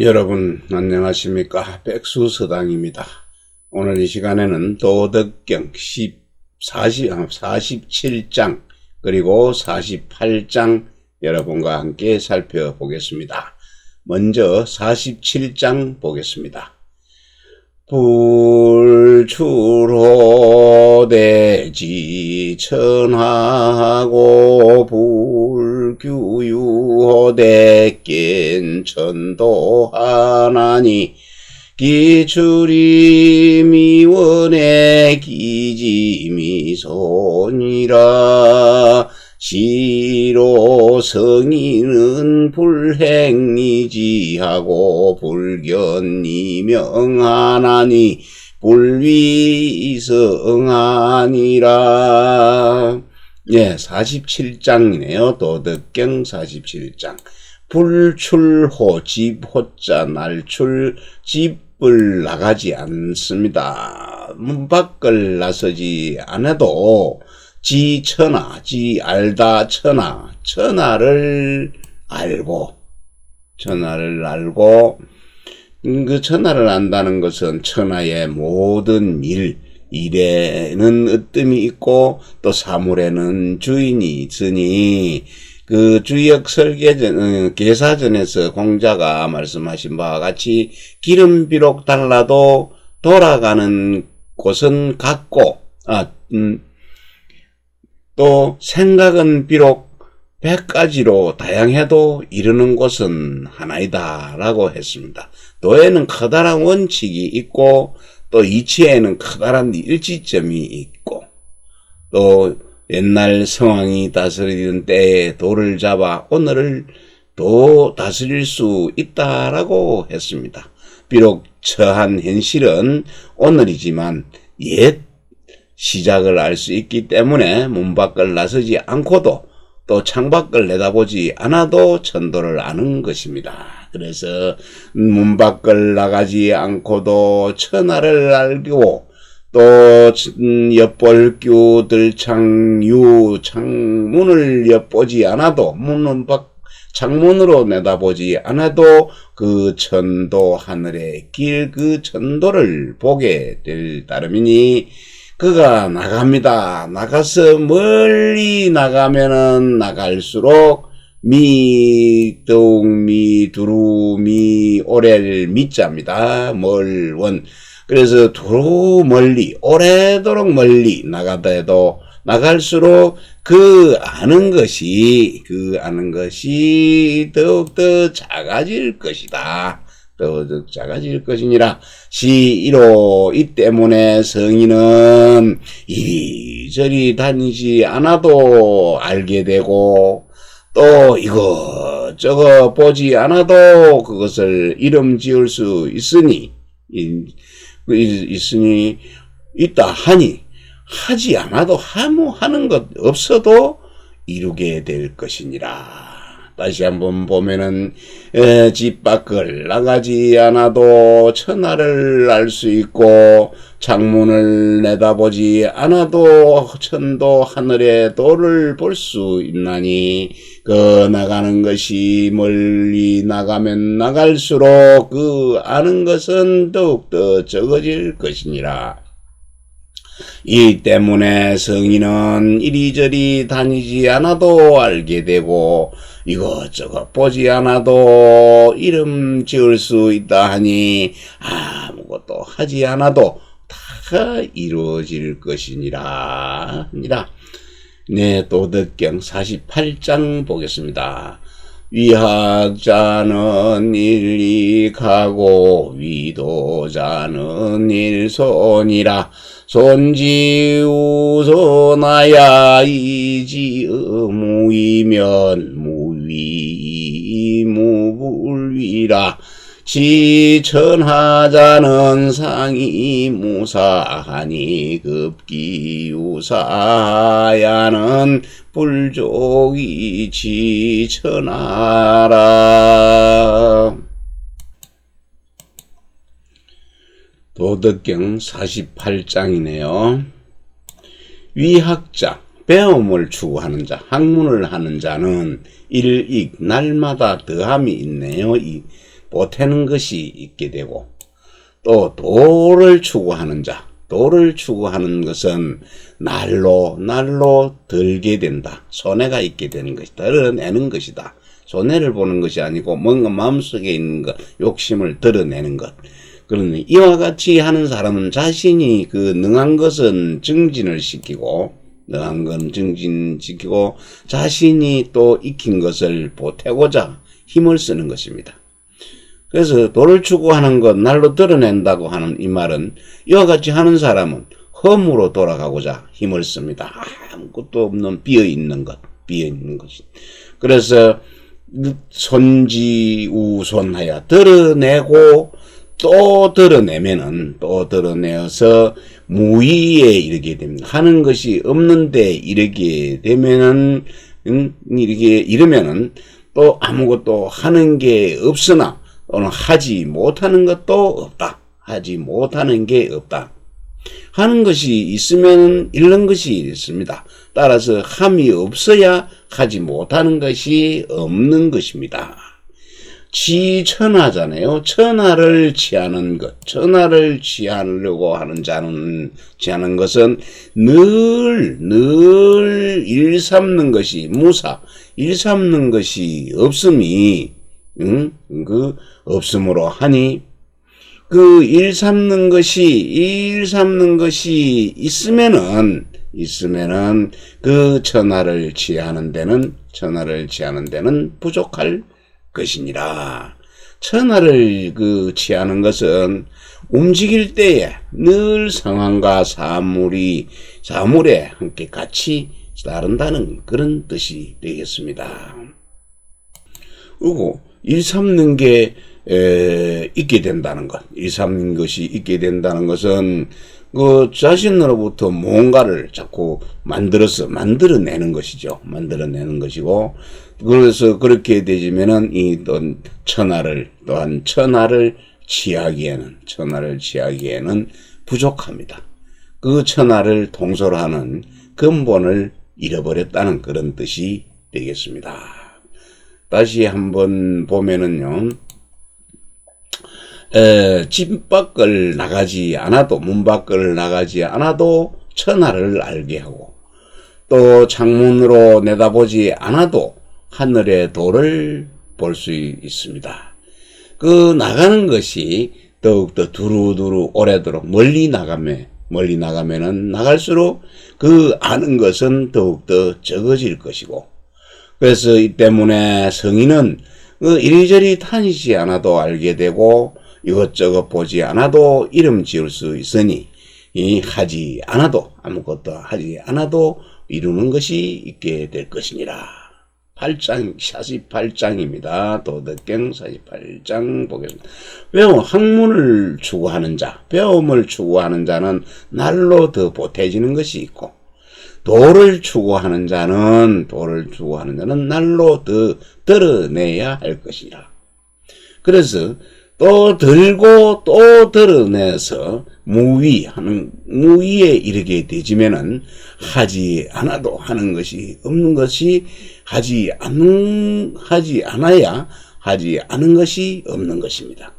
여러분 안녕하십니까? 백수서당입니다. 오늘 이 시간에는 도덕경 47장 그리고 48장 여러분과 함께 살펴보겠습니다. 먼저 47장 보겠습니다. 불출호대지 천하하고 불규유호대 깬천도하나니 기출이 미원의 기지미손이라 시로 성인은 불행이지하고 불견이 명하나니 불위성하니라. 47장이네요. 도덕경 47장. 불출호, 집호자, 날출, 집을 나가지 않습니다. 문 밖을 나서지 않아도 지천하, 알다 천하를 알고 그 천하를 안다는 것은 천하의 모든 일에는 으뜸이 있고 또 사물에는 주인이 있으니 그 주역 설계전, 계사전에서 공자가 말씀하신 바와 같이 길은 비록 달라도 돌아가는 곳은 같고, 또 생각은 비록 100가지로 다양해도 이르는 곳은 하나이다 라고 했습니다. 도에는 커다란 원칙이 있고 또 이치에는 커다란 일치점이 있고 또 옛날 성왕이 다스리던 때에 도를 잡아 오늘을 도 다스릴 수 있다라고 했습니다. 비록 처한 현실은 오늘이지만 옛 시작을 알 수 있기 때문에 문 밖을 나서지 않고도 또 창밖을 내다보지 않아도 천도를 아는 것입니다. 그래서 문 밖을 나가지 않고도 천하를 알고 또 엿볼규들 창문을 엿보지 않아도 창문으로 내다보지 않아도 그 천도 하늘의 길 그 천도를 보게 될 따름이니 그가 나갑니다. 나가서 멀리 나가면은 나갈수록 두루 오래를 미자입니다. 멀원. 그래서 두루 멀리 오래도록 멀리 나가다 해도 나갈수록 그 아는 것이 더욱더 작아질 것이다. 더욱 작아질 것이니라. 시이로 이 때문에 성인은 이리저리 다니지 않아도 알게 되고 또 이것저것 보지 않아도 그것을 이름 지을 수 있으니 있다 하니 하지 않아도 하는 것 없어도 이루게 될 것이니라. 다시 한번 보면은 집 밖을 나가지 않아도 천하를 알 수 있고 창문을 내다보지 않아도 천도 하늘의 도를 볼 수 있나니 그 나가는 것이 멀리 나가면 나갈수록 그 아는 것은 더욱더 적어질 것이니라. 이 때문에 성인은 이리저리 다니지 않아도 알게 되고 이것저것 보지 않아도 이름 지을 수 있다 하니 아무것도 하지 않아도 다 이루어질 것이니라. 도덕경 48장 보겠습니다. 위학자는 일리하고 위도자는 일손이라. 손지우손하야 이지의무이면 무위무불위라. 지천하자는 상이무사하니 급기유사야는 불족이 지천하라. 도덕경 48장이네요. 위학자, 배움을 추구하는 자, 학문을 하는 자는 일익, 날마다 더함이 있네요. 보태는 것이 있게 되고, 또 도를 추구하는 자, 도를 추구하는 것은 날로 들게 된다. 손해가 있게 되는 것이다. 드러내는 것이다. 손해를 보는 것이 아니고 뭔가 마음속에 있는 것, 욕심을 드러내는 것. 그러니 이와 같이 하는 사람은 자신이 그 능한 것은 증진을 시키고, 능한 건 증진시키고 자신이 또 익힌 것을 보태고자 힘을 쓰는 것입니다. 그래서 도를 추구하는 것, 날로 드러낸다고 하는 이 말은 이와 같이 하는 사람은 험으로 돌아가고자 힘을 씁니다. 아무것도 없는 비어있는 것. 그래서 손지우손하여 드러내고 또 드러내어서 무의에 이르게 됩니다. 하는 것이 없는데 이르게 되면은, 이르면은 또 아무것도 하는 게 없으나, 또는 하지 못하는 것도 없다. 하지 못하는 게 없다. 하는 것이 있으면 잃는 것이 있습니다. 따라서 함이 없어야 하지 못하는 것이 없는 것입니다. 천하잖아요. 천하를 취하는 것. 천하를 취하려고 하는 자는, 취하는 것은 늘 일삼는 것이 무사, 일삼는 것이 없음이, 그 없음으로 하니, 그 일삼는 것이 있으면은 그 천하를 취하는 데는 부족할 것이니라. 천하를 취하는 것은 움직일 때에 늘 상황과 사물에 함께 같이 따른다는 그런 뜻이 되겠습니다. 그리고 일삼는 게 있게 된다는 것, 일삼는 것이 있게 된다는 것은 그 자신으로부터 뭔가를 자꾸 만들어내는 것이죠. 만들어내는 것이고, 그래서 그렇게 되지면은 또한 천하를 취하기에는 부족합니다. 그 천하를 통솔하는 근본을 잃어버렸다는 그런 뜻이 되겠습니다. 다시 한번 보면은요, 집 밖을 나가지 않아도, 문 밖을 나가지 않아도 천하를 알게 하고, 또 창문으로 내다보지 않아도 하늘의 도를 볼 수 있습니다. 그 나가는 것이 더욱더 두루두루 오래도록 멀리 나가면은 나갈수록 그 아는 것은 더욱더 적어질 것이고, 그래서 이 때문에 성인은 이리저리 다니지 않아도 알게 되고, 이것저것 보지 않아도 이름 지을 수 있으니, 아무것도 하지 않아도 이루는 것이 있게 될 것이니라. 48장입니다. 도덕경 48장 보겠습니다. 학문을 추구하는 자, 배움을 추구하는 자는 날로 더 보태지는 것이 있고, 도를 추구하는 자는 날로 더 드러내야 할 것이라. 그래서 또 들고 또 드러내서 무위에 이르게 되지면은 하지 않아도 하는 것이 없는 것이 하지 않은 것이 없는 것입니다.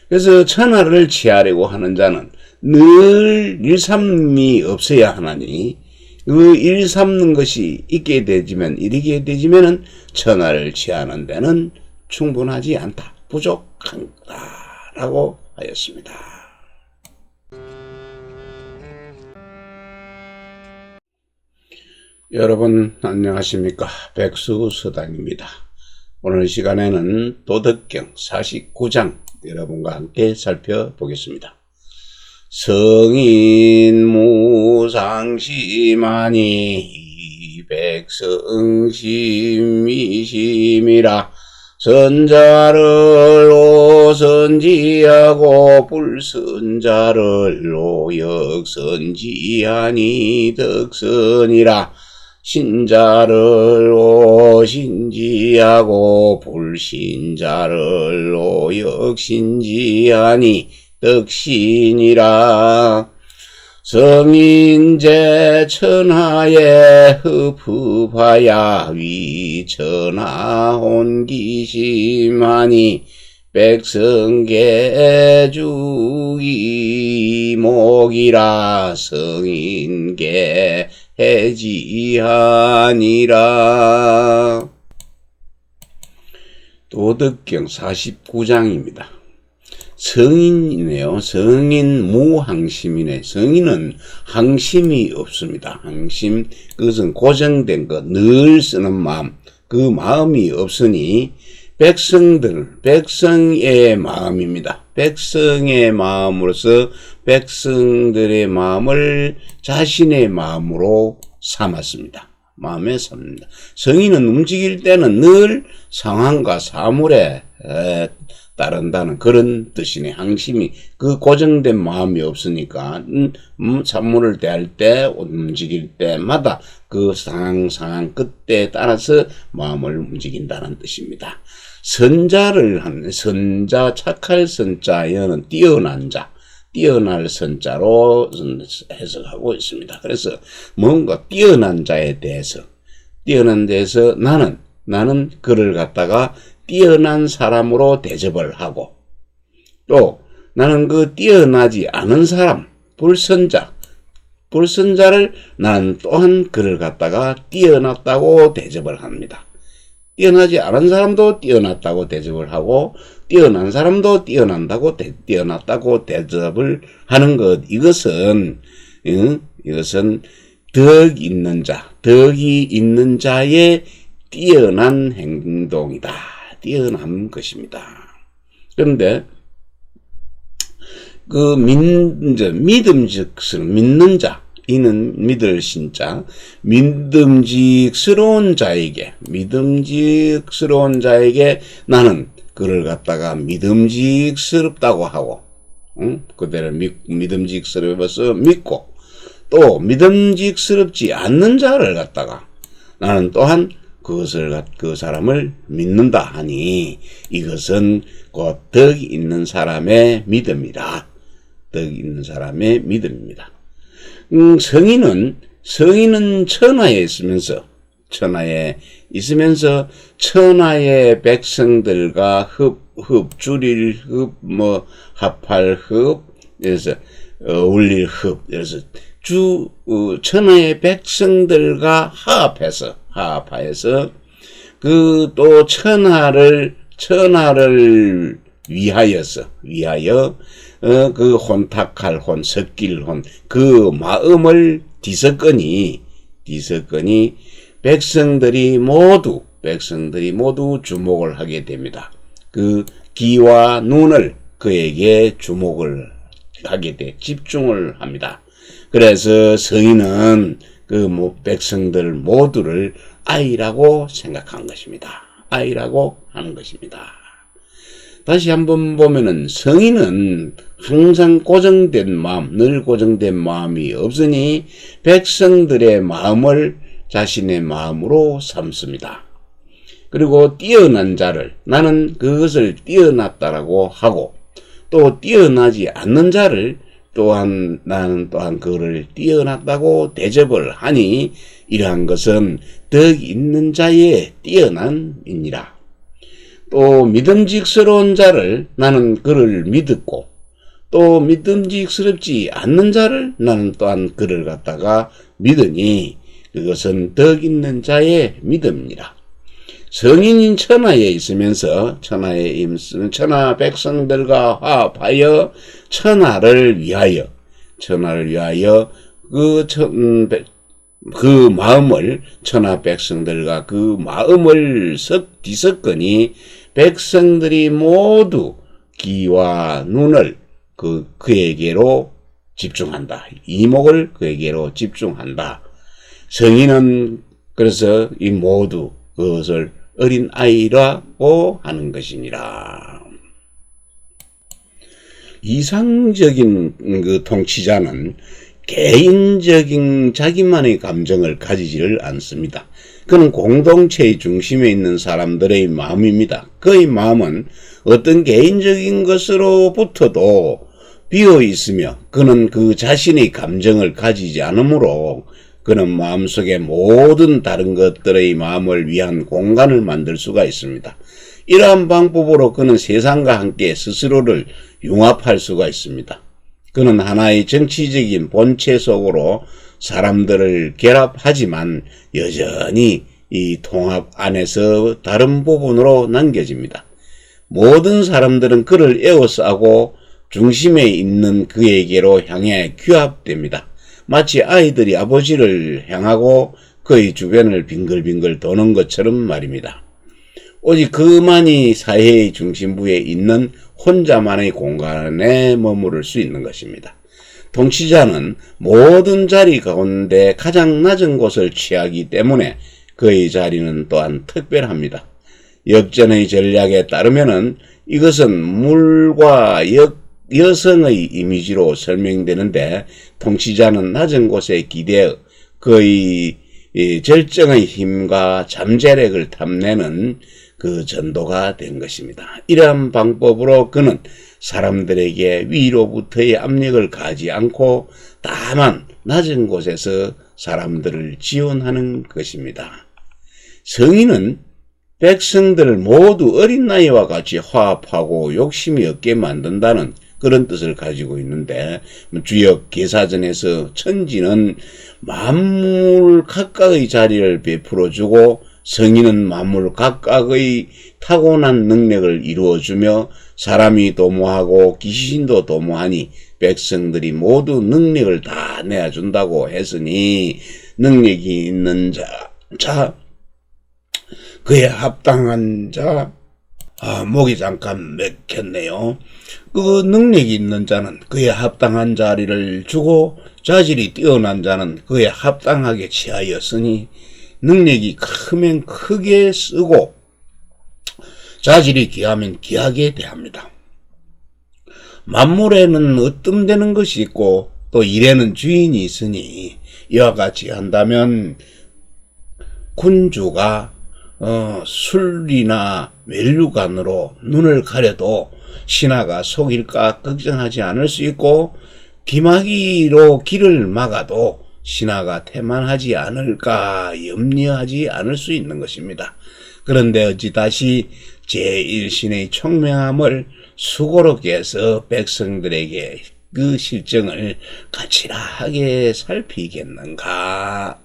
그래서 천하를 취하려고 하는 자는 늘 일삼이 없어야 하나니, 그 일삼는 것이 이르게 되지면은 천하를 취하는 데는 충분하지 않다. 부족한다라고 하였습니다. 여러분 안녕하십니까? 백수서당입니다. 오늘 시간에는 도덕경 49장 여러분과 함께 살펴보겠습니다. 성인 무상심하니 백성심이심이라. 선자를 오선지하고 불선자를 오역선지하니 덕선이라. 신자를 오신지하고 불신자를 오역신지하니 덕신이라. 성인제 천하에 흡흡하야 위천하 혼기심하니 백성계주기 목이라 성인계 해지하니라. 도덕경 49장입니다. 성인이네요. 성인 무항심이네. 성인은 항심이 없습니다. 항심, 그것은 고정된 것, 늘 쓰는 마음, 그 마음이 없으니 백성의 마음입니다. 백성의 마음으로서 백성들의 마음을 자신의 마음으로 삼았습니다. 마음에 삽니다. 성인은 움직일 때는 늘 상황과 사물에 따른다는 그런 뜻이네. 항심이 그 고정된 마음이 없으니까 사물을 대할 때 움직일 때마다 그 상황 끝에 따라서 마음을 움직인다는 뜻입니다. 선자를 하는 선자 착할 선자에는 뛰어난 자, 뛰어날 선자로 해석하고 있습니다. 그래서 뭔가 뛰어난 자에 대해서 나는 그를 갖다가 뛰어난 사람으로 대접을 하고, 또 나는 그 뛰어나지 않은 사람, 불선자를 나는 또한 그를 갖다가 뛰어났다고 대접을 합니다. 뛰어나지 않은 사람도 뛰어났다고 대접을 하고, 뛰어난 사람도 뛰어났다고 대접을 하는 것. 이것은 덕이 있는 자의 뛰어난 행동이다. 뛰어난 것입니다. 그런데 그 믿음직스러운 믿는 자, 이는 믿을 신자, 믿음직스러운 자에게 나는 그를 갖다가 믿음직스럽다고 하고, 그대로 믿음직스러워서 믿고, 또 믿음직스럽지 않는 자를 갖다가 나는 또한 그 사람을 믿는다 하니, 이것은 곧 덕이 있는 사람의 믿음이라. 덕이 있는 사람의 믿음입니다. 성인은 천하에 있으면서 천하의 백성들과 줄일 합할 그래서 어울릴 그래서 천하의 백성들과 화합하여서 그 또 천하를 위하여 그 혼탁할 섞일 그 마음을 뒤섞으니 백성들이 모두 주목을 하게 됩니다. 그 귀와 눈을 그에게 주목을 하게 집중을 합니다. 그래서 성인은 그 백성들 모두를 아이라고 생각한 것입니다. 아이라고 하는 것입니다. 다시 한번 보면은 성인은 항상 늘 고정된 마음이 없으니 백성들의 마음을 자신의 마음으로 삼습니다. 그리고 뛰어난 자를 나는 그것을 뛰어났다라고 하고, 또 뛰어나지 않는 자를 나는 또한 그를 뛰어났다고 대접을 하니, 이러한 것은 덕 있는 자의 뛰어난이니라. 또 믿음직스러운 자를 나는 그를 믿었고, 또 믿음직스럽지 않는 자를 나는 또한 그를 갖다가 믿으니, 그것은 덕 있는 자의 믿음이니라. 성인인 천하 백성들과 화합하여 천하를 위하여 그 마음을 천하 백성들과 그 마음을 뒤섞으니 백성들이 모두 귀와 눈을 그에게로 집중한다. 이목을 그에게로 집중한다. 성인은 그래서 이 모두 그것을 어린 아이라고 하는 것이니라. 이상적인 그 통치자는 개인적인 자기만의 감정을 가지지를 않습니다. 그는 공동체의 중심에 있는 사람들의 마음입니다. 그의 마음은 어떤 개인적인 것으로부터도 비어 있으며, 그는 그 자신의 감정을 가지지 않으므로 그는 마음속에 모든 다른 것들의 마음을 위한 공간을 만들 수가 있습니다. 이러한 방법으로 그는 세상과 함께 스스로를 융합할 수가 있습니다. 그는 하나의 정치적인 본체 속으로 사람들을 결합하지만 여전히 이 통합 안에서 다른 부분으로 남겨집니다. 모든 사람들은 그를 에워싸고 중심에 있는 그에게로 향해 규합됩니다. 마치 아이들이 아버지를 향하고 그의 주변을 빙글빙글 도는 것처럼 말입니다. 오직 그만이 사회의 중심부에 있는 혼자만의 공간에 머무를 수 있는 것입니다. 통치자는 모든 자리 가운데 가장 낮은 곳을 취하기 때문에 그의 자리는 또한 특별합니다. 역전의 전략에 따르면은 이것은 물과 여성의 이미지로 설명되는데, 통치자는 낮은 곳에 기대어 그의 절정의 힘과 잠재력을 탐내는 그 전도가 된 것입니다. 이러한 방법으로 그는 사람들에게 위로부터의 압력을 가하지 않고 다만 낮은 곳에서 사람들을 지원하는 것입니다. 성인은 백성들을 모두 어린 나이와 같이 화합하고 욕심이 없게 만든다는 그런 뜻을 가지고 있는데, 주역 계사전에서 천지는 만물 각각의 자리를 베풀어주고 성인은 만물 각각의 타고난 능력을 이루어주며 사람이 도모하고 귀신도 도모하니 백성들이 모두 능력을 다 내어준다고 했으니, 능력이 있는 자, 그에 합당한 자, 목이 잠깐 맥혔네요. 그 능력이 있는 자는 그에 합당한 자리를 주고 자질이 뛰어난 자는 그에 합당하게 취하였으니, 능력이 크면 크게 쓰고 자질이 귀하면 귀하게 대합니다. 만물에는 으뜸되는 것이 있고 또 일에는 주인이 있으니, 이와 같이 한다면 군주가 술이나 멜류관으로 눈을 가려도 신하가 속일까 걱정하지 않을 수 있고, 기마귀로 길을 막아도 신하가 태만하지 않을까 염려하지 않을 수 있는 것입니다. 그런데 어찌 다시 제1신의 총명함을 수고롭게 해서 백성들에게 그 실정을 까칠하게 살피겠는가?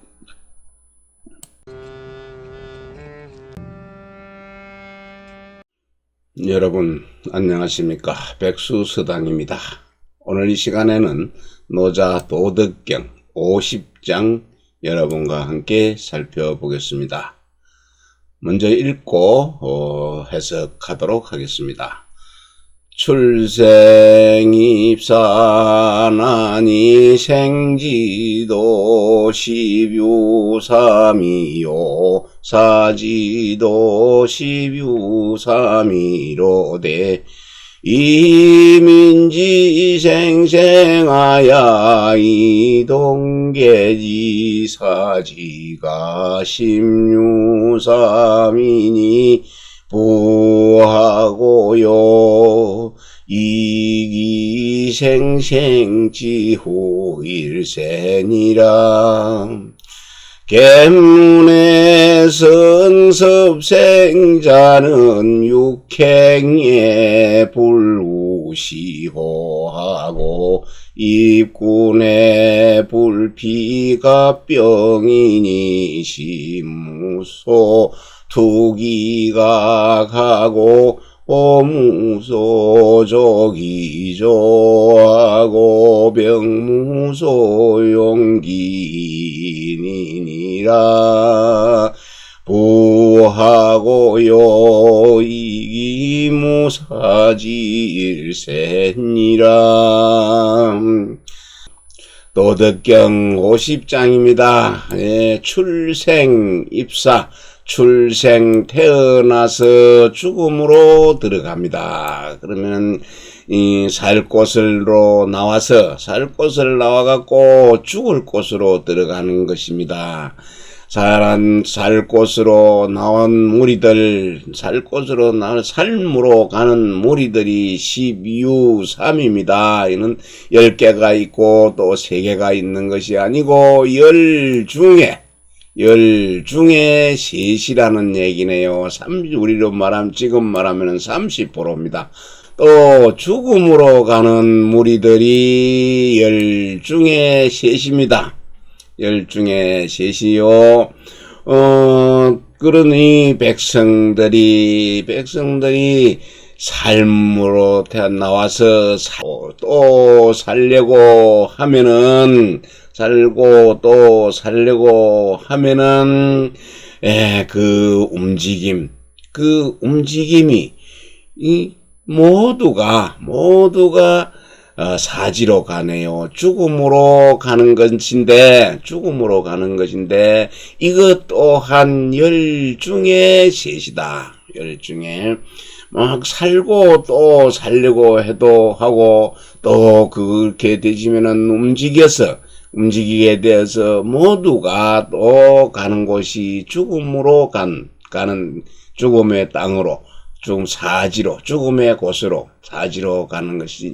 여러분 안녕하십니까? 백수서당입니다. 오늘 이 시간에는 노자 도덕경 50장 여러분과 함께 살펴보겠습니다. 먼저 읽고 해석하도록 하겠습니다. 출생입사나니 생지도 십유삼이요 사지도 십유삼이로되 이민지 생생하야 이동계지 사지가 십유삼이니 부하고요 이기생생지후 일세니라. 계문의 선섭생자는 육행에 불우시호하고 입군의 불피가 병이니 시무소 투기가 가고 오무소족이조하고 병무소용기인이니라. 부하고요 이기무사지일세니라. 도덕경 50장입니다. 출생 입사, 출생 태어나서 죽음으로 들어갑니다. 그러면 살 곳으로 나와서 살 곳을 나와갖고 죽을 곳으로 들어가는 것입니다. 살 곳으로 나온 무리들, 살 곳으로 나온 삶으로 가는 무리들이 12유3입니다. 이는 10개가 있고 또 3개가 있는 것이 아니고 10 중에 열 중에 셋이라는 얘기네요. 우리로 말하면, 지금 말하면 30%입니다. 또 죽음으로 가는 무리들이 열 중에 셋입니다. 열 중에 셋이요. 그러니 백성들이 삶으로 나와서 또 살려고 하면은, 살고 또 살려고 하면은, 그 움직임이 모두가 사지로 가네요. 죽음으로 가는 것인데, 이것 또한 열 중에 셋이다. 열 중에 막 살고 또 살려고 해도 하고, 또 그렇게 되시면은 움직이게 되어서 모두가 또 가는 곳이 죽음으로 가는 죽음의 땅으로, 죽음의 곳으로 사지로 가는 것이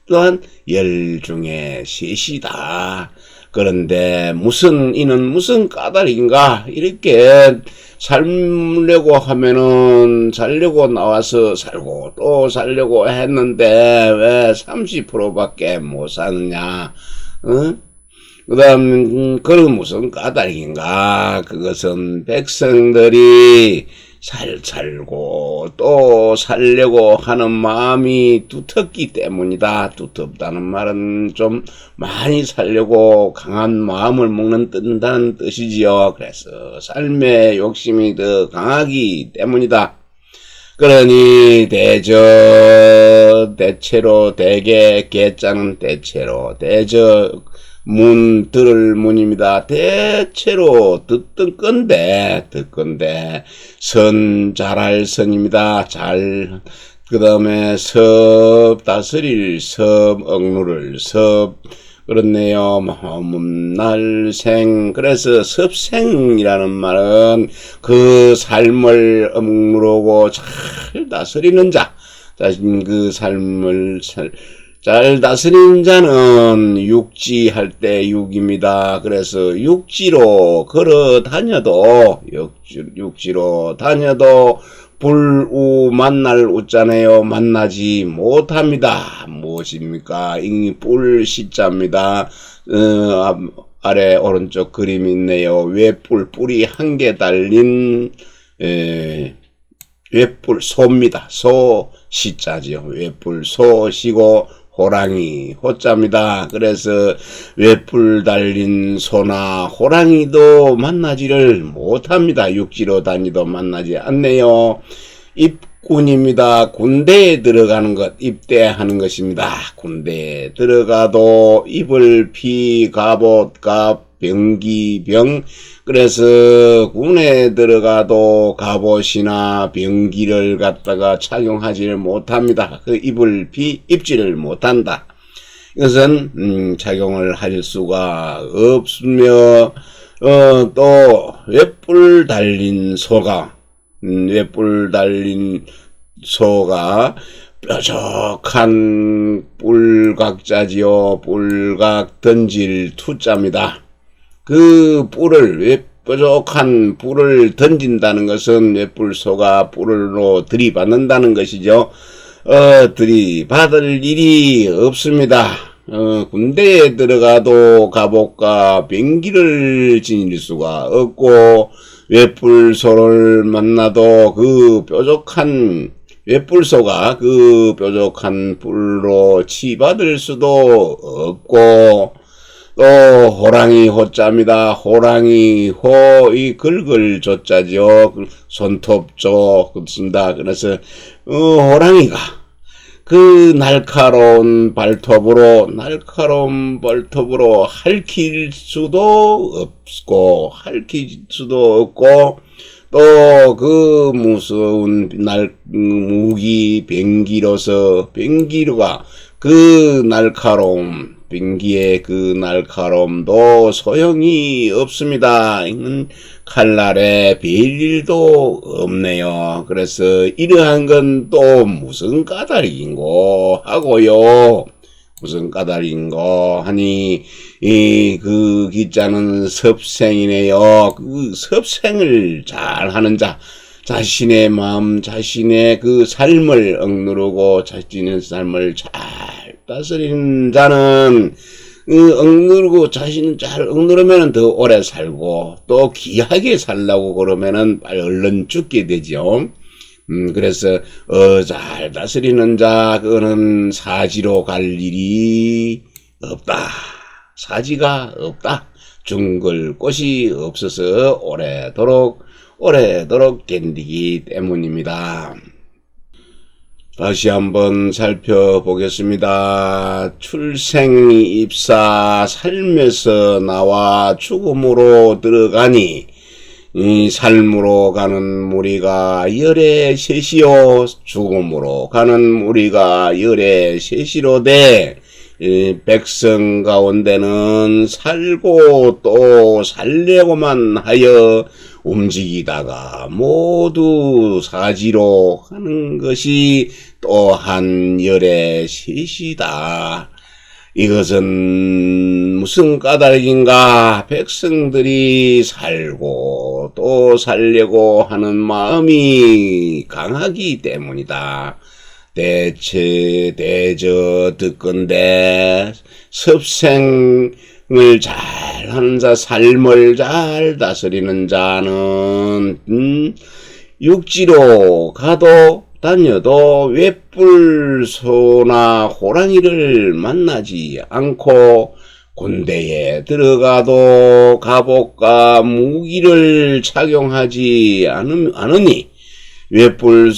또한 열 중에 셋이다. 그런데 이는 무슨 까닭인가? 이렇게 살려고 하면은, 살려고 나와서 살고 또 살려고 했는데 왜 30%밖에 못 사느냐? 그건 무슨 까닭인가? 그것은 백성들이 살고 또 살려고 하는 마음이 두텁기 때문이다. 두텁다는 말은 좀 많이 살려고 강한 마음을 먹는다는 뜻이지요. 그래서 삶의 욕심이 더 강하기 때문이다. 그러니 대체로 대개 개자는 대체로 들을 문입니다. 대체로 듣던 건데 선 잘할 선입니다. 그 다음에 다스릴 억누를 그렇네요. 날생. 그래서 섭생이라는 말은 그 삶을 억누르고 잘 다스리는 자. 그 삶을 잘 다스리는 자는 육지할 때 육입니다. 그래서 육지로 다녀도 불우 만날 우자네요. 만나지 못합니다. 무엇입니까? 뿔 시자입니다. 아래 오른쪽 그림이 있네요. 뿔이 한 개 달린 소입니다. 소 시자지요. 소시고 호랑이 호자입니다. 그래서 외뿔 달린 소나 호랑이도 만나지를 못합니다. 육지로 다니도 만나지 않네요. 입군입니다. 군대에 들어가는 것, 입대하는 것입니다. 군대에 들어가도 입을 갑옷, 병기, 병. 그래서 군에 들어가도 갑옷이나 병기를 갖다가 착용하지를 못합니다. 그 입지를 못한다. 이것은 착용을 할 수가 없으며, 또 외뿔 달린 소가 뾰족한 뿔각자지요. 뿔각 던질 투자입니다. 그 뾰족한 뿔을 던진다는 것은 외뿔소가 뿔로 들이받는다는 것이죠. 들이받을 일이 없습니다. 군대에 들어가도 갑옷과 병기를 지닐 수가 없고, 외뿔소를 만나도 외뿔소가 그 뾰족한 뿔로 치받을 수도 없고, 또 호랑이 호자입니다. 호랑이 이 긁을 조자죠. 손톱조 쓴다. 그래서 호랑이가 그 날카로운 발톱으로 핥힐 수도 없고 또 그 무서운 무기 병기가 그 날카로움, 병기의 그 날카로움도 소용이 없습니다. 칼날에 별일도 없네요. 그래서 이러한 건 또 무슨 까닭인고 하고요. 무슨 까닭인고 하니 그 기자는 섭생이네요. 그 섭생을 잘하는 자, 자신의 마음, 자신의 그 삶을 억누르고 자신의 삶을 잘 다스리는 자는 억누르고 자신은 잘 억누르면 더 오래 살고 또 귀하게 살라고 그러면은 얼른 죽게 되죠. 그래서 잘 다스리는 자 그는 사지로 갈 일이 없다. 사지가 없다. 죽을 곳이 없어서 오래도록 견디기 때문입니다. 다시 한번 살펴보겠습니다. 출생, 입사, 삶에서 나와 죽음으로 들어가니 이 삶으로 가는 무리가 열의 셋이요 죽음으로 가는 무리가 열의 셋이로되 백성 가운데는 살고 또 살려고만 하여 움직이다가 모두 사지로 가는 것이 또한 열의 셋이다. 이것은 무슨 까닭인가? 백성들이 살고 또 살려고 하는 마음이 강하기 때문이다. 대저 듣건대 섭생을 잘하는 자, 삶을 잘 다스리는 자는 육지로 가도 다녀도 웹불소나 호랑이를 만나지 않고 군대에 들어가도 갑옷과 무기를 착용하지 않으니 웹불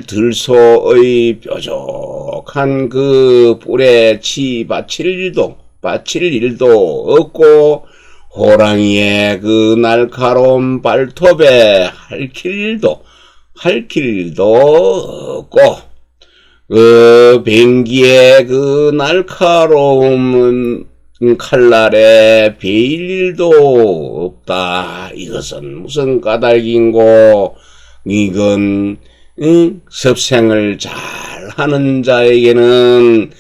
들소의 뾰족한 그 불에 치 받칠 일도 없고 호랑이의 그 날카로운 발톱에 핥힐 일도 없고 그 뱅기의 그 날카로운 칼날에 베일 일도 없다. 이것은 무슨 까닭인고? 이건 섭생을 잘하는 자에게는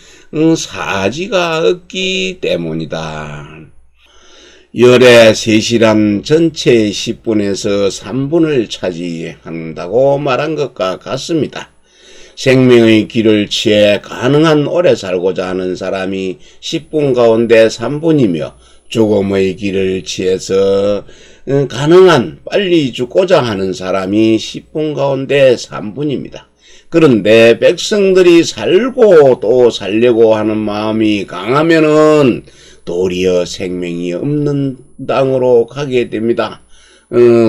사지가 없기 때문이다. 열의 셋이란 전체 10분에서 3분을 차지한다고 말한 것과 같습니다. 생명의 길을 취해 가능한 오래 살고자 하는 사람이 10분 가운데 3분이며 죽음의 길을 취해서 가능한 빨리 죽고자 하는 사람이 10분 가운데 3분입니다. 그런데 백성들이 살고 또 살려고 하는 마음이 강하면은 도리어 생명이 없는 땅으로 가게 됩니다.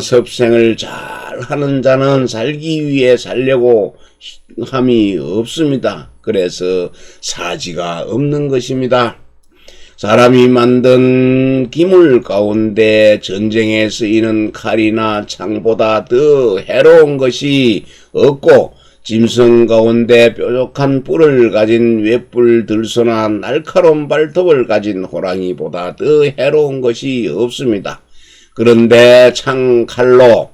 섭생을 잘 하는 자는 살기 위해 살려고 함이 없습니다. 그래서 사지가 없는 것입니다. 사람이 만든 기물 가운데 전쟁에 쓰이는 칼이나 창보다 더 해로운 것이 없고 짐승 가운데 뾰족한 뿔을 가진 웹불 들소나 날카로운 발톱을 가진 호랑이보다 더 해로운 것이 없습니다. 그런데 창칼로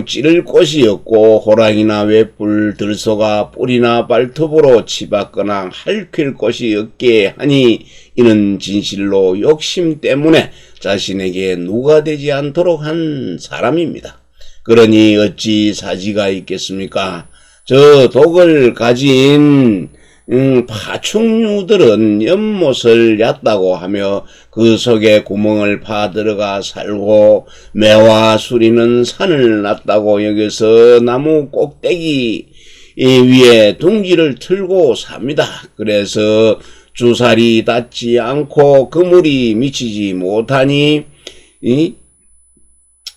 찌를 곳이 없고 호랑이나 웹불 들소가 뿔이나 발톱으로 치받거나 핥힐 곳이 없게 하니 이는 진실로 욕심 때문에 자신에게 누가 되지 않도록 한 사람입니다. 그러니 어찌 사지가 있겠습니까? 저 독을 가진 파충류들은 연못을 얕다고 하며 그 속에 구멍을 파 들어가 살고 매와 수리는 산을 났다고 여겨서 나무 꼭대기 위에 둥지를 틀고 삽니다. 그래서 주살이 닿지 않고 그물이 미치지 못하니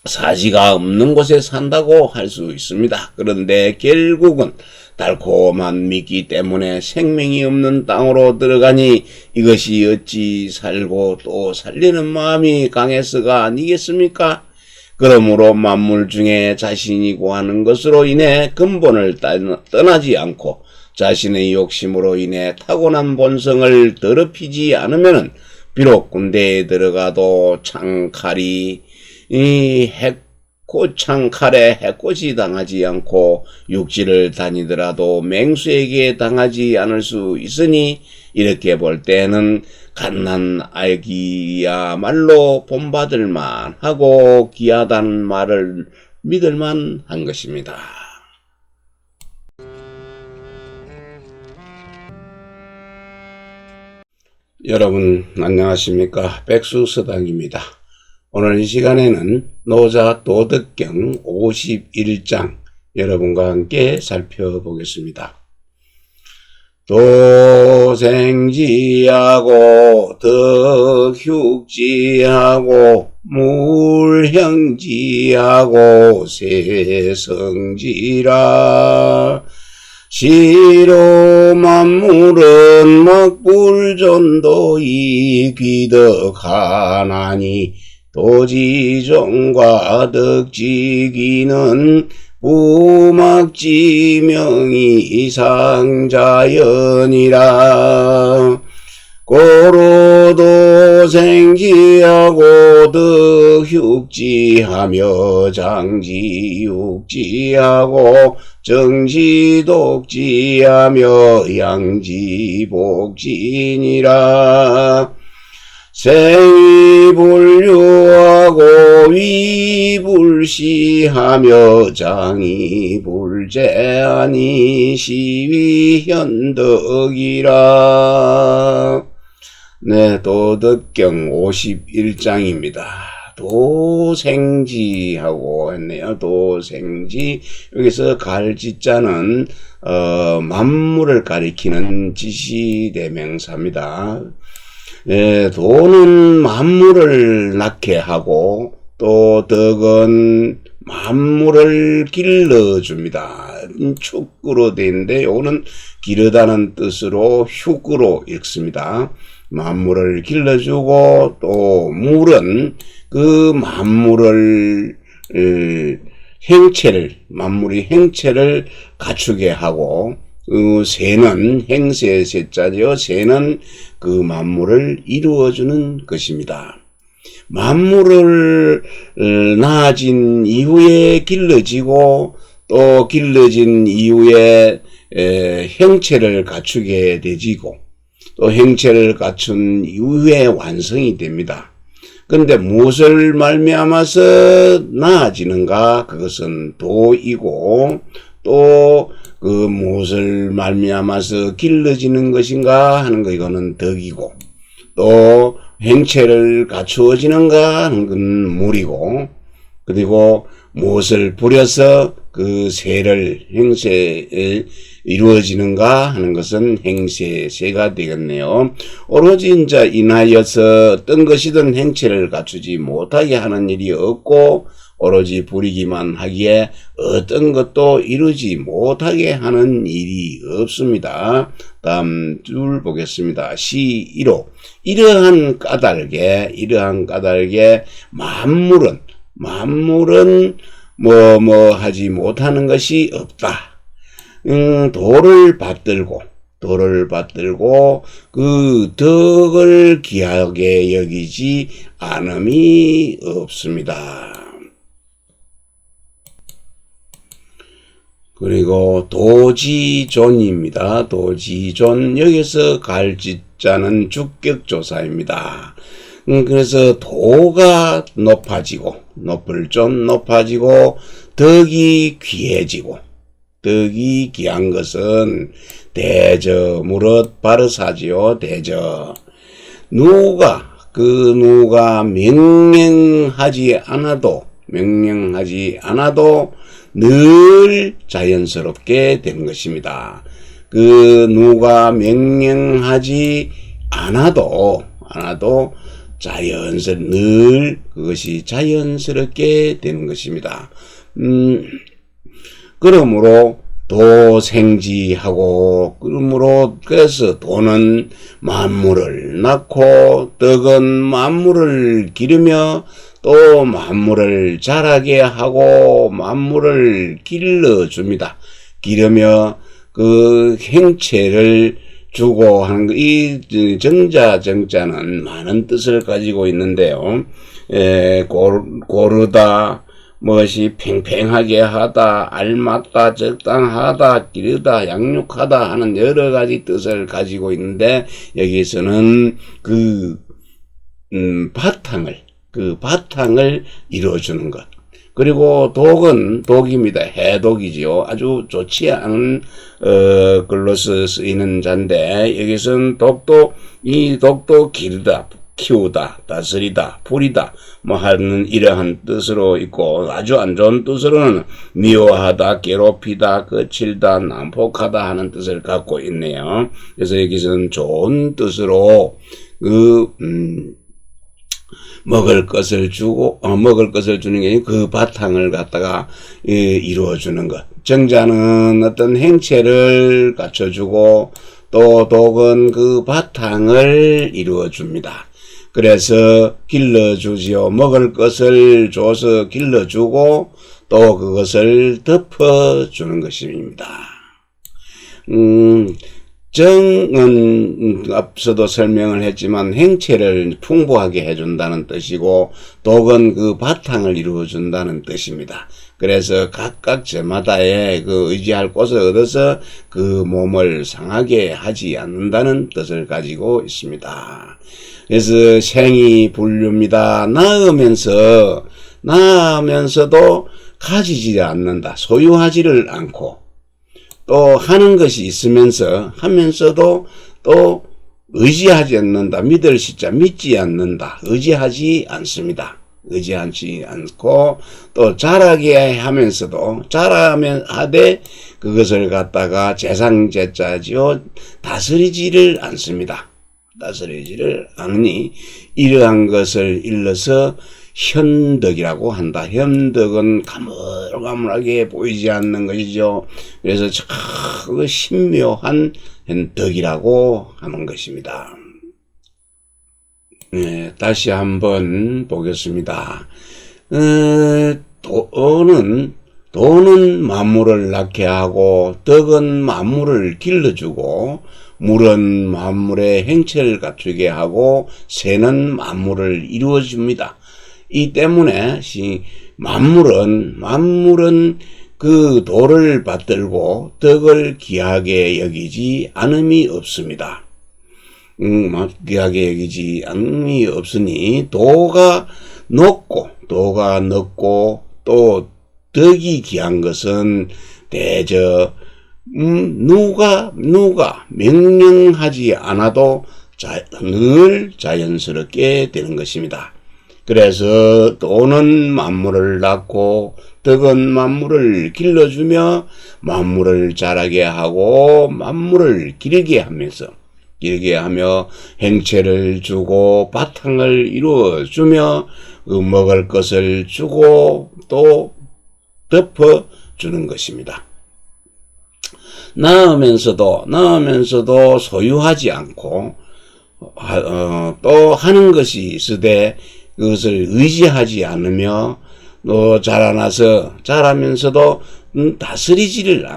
사지가 없는 곳에 산다고 할 수 있습니다. 그런데 결국은 달콤한 미끼 때문에 생명이 없는 땅으로 들어가니 이것이 어찌 살고 또 살리는 마음이 강해서가 아니겠습니까? 그러므로 만물 중에 자신이 구하는 것으로 인해 근본을 떠나지 않고 자신의 욕심으로 인해 타고난 본성을 더럽히지 않으면 비록 군대에 들어가도 창칼이 고창 칼에 해코지 당하지 않고 육지를 다니더라도 맹수에게 당하지 않을 수 있으니 이렇게 볼 때는 갓난 아기야말로 본받을만 하고 귀하다는 말을 믿을만 한 것입니다. 여러분 안녕하십니까? 백수서당입니다. 오늘 이 시간에는 노자 도덕경 51장 여러분과 함께 살펴보겠습니다. 도생지하고 덕육지하고 물형지하고 세성지라 시로 만물은 막불전도이 귀덕하나니 도지종과 덕지기는 부막지명이 상자연이라 고로도 생지하고 덕육지하며 장지육지하고 정지독지하며 양지복지니라 생이불류하고 위불시하며 장이불제하니 시위현덕이라. 네, 도덕경 51장입니다. 도생지하고 했네요. 도생지. 여기서 갈지자는 만물을 가리키는 지시대명사입니다. 예, 도는 만물을 낳게 하고 또 덕은 만물을 길러줍니다. 축구로 되어 있는데 요거는 기르다는 뜻으로 휴구로 읽습니다. 만물을 길러주고 또 물은 그 만물을 만물이 행체를 갖추게 하고 새는 행세의 새자죠. 새는 그 만물을 이루어주는 것입니다. 만물을 낳아진 이후에 길러지고 또 길러진 이후에 형체를 갖추게 되지고 또 형체를 갖춘 이후에 완성이 됩니다. 그런데 무엇을 말미암아서 나아지는가? 그것은 도이고 또 그 무엇을 말미암아서 길러지는 것인가 하는 거 이거는 덕이고 또 행체를 갖추어지는가 하는 건 물이고 그리고 무엇을 부려서 그 세를 행세에 이루어지는가 하는 것은 행세세가 되겠네요. 오로지 인자 인하여서 어떤 것이든 행체를 갖추지 못하게 하는 일이 없고 오로지 부리기만 하기에 어떤 것도 이루지 못하게 하는 일이 없습니다. 다음 줄 보겠습니다. 시1호 이러한 까닭에 만물은 뭐 하지 못하는 것이 없다. 도를 받들고 그 덕을 귀하게 여기지 않음이 없습니다. 그리고 도지존입니다. 도지존 여기서 갈지자는 주격조사입니다. 그래서 도가 높아지고 높아지고 덕이 귀해지고 덕이 귀한 것은 대저 무릇 바르사지요. 대저 누가 명령하지 않아도 늘 자연스럽게 되는 것입니다. 누가 명령하지 않아도 늘 그것이 자연스럽게 되는 것입니다. 그러므로 도생지하고 그래서 도는 만물을 낳고 덕은 만물을 기르며 또 만물을 자라게 하고 만물을 길러줍니다. 기르며 그 행체를 주고 하는 이 정자는 많은 뜻을 가지고 있는데요. 고르다, 무엇이 팽팽하게 하다, 알맞다, 적당하다, 기르다, 양육하다 하는 여러 가지 뜻을 가지고 있는데, 여기서는 바탕을 이루어주는 것. 그리고 독은 독입니다. 해독이지요. 아주 좋지 않은 글로 쓰이는 자인데, 여기서는 이 독도 기르다, 키우다, 다스리다, 부리다 뭐 하는 이러한 뜻으로 있고, 아주 안 좋은 뜻으로는 미워하다, 괴롭히다, 거칠다, 난폭하다 하는 뜻을 갖고 있네요. 그래서 여기서는 좋은 뜻으로 먹을 것을 주는 게 아니고 그 바탕을 갖다가 이루어주는 것. 정자는 어떤 행체를 갖춰주고, 또 독은 그 바탕을 이루어줍니다. 그래서 길러주지요. 먹을 것을 줘서 길러주고, 또 그것을 덮어주는 것입니다. 정은 앞서도 설명을 했지만 행체를 풍부하게 해준다는 뜻이고, 독은 그 바탕을 이루어준다는 뜻입니다. 그래서 각각 저마다의 의지할 곳을 얻어서 그 몸을 상하게 하지 않는다는 뜻을 가지고 있습니다. 그래서 생이 분류입니다. 낳으면서도 가지지 않는다. 소유하지를 않고, 또 하는 것이 하면서도 또 의지하지 않는다. 믿을 시자 믿지 않는다. 의지하지 않습니다. 의지하지 않고, 또 자라게 하면서도 하되 그것을 갖다가 재상재자지요. 다스리지를 않습니다. 다스리지를 않으니 이러한 것을 일러서 현덕이라고 한다. 현덕은 가물가물하게 보이지 않는 것이죠. 그래서 그 신묘한 덕이라고 하는 것입니다. 네, 다시 한번 보겠습니다. 도는 만물을 낳게 하고, 덕은 만물을 길러주고, 물은 만물의 행체를 갖추게 하고, 새는 만물을 이루어줍니다. 이 때문에 만물은 그 도를 받들고 덕을 귀하게 여기지 않음이 없습니다. 귀하게 여기지 않음이 없으니 도가 높고 또 덕이 귀한 것은 대저 누가 명령하지 않아도 늘 자연스럽게 되는 것입니다. 그래서 도는 만물을 낳고 덕은 만물을 길러주며 만물을 자라게 하고 만물을 기르게 하며 행체를 주고 바탕을 이루어주며 먹을 것을 주고 또 덮어주는 것입니다. 낳으면서도 소유하지 않고 또 하는 것이 있으되 그것을 의지하지 않으며 또 자라면서도 다스리지를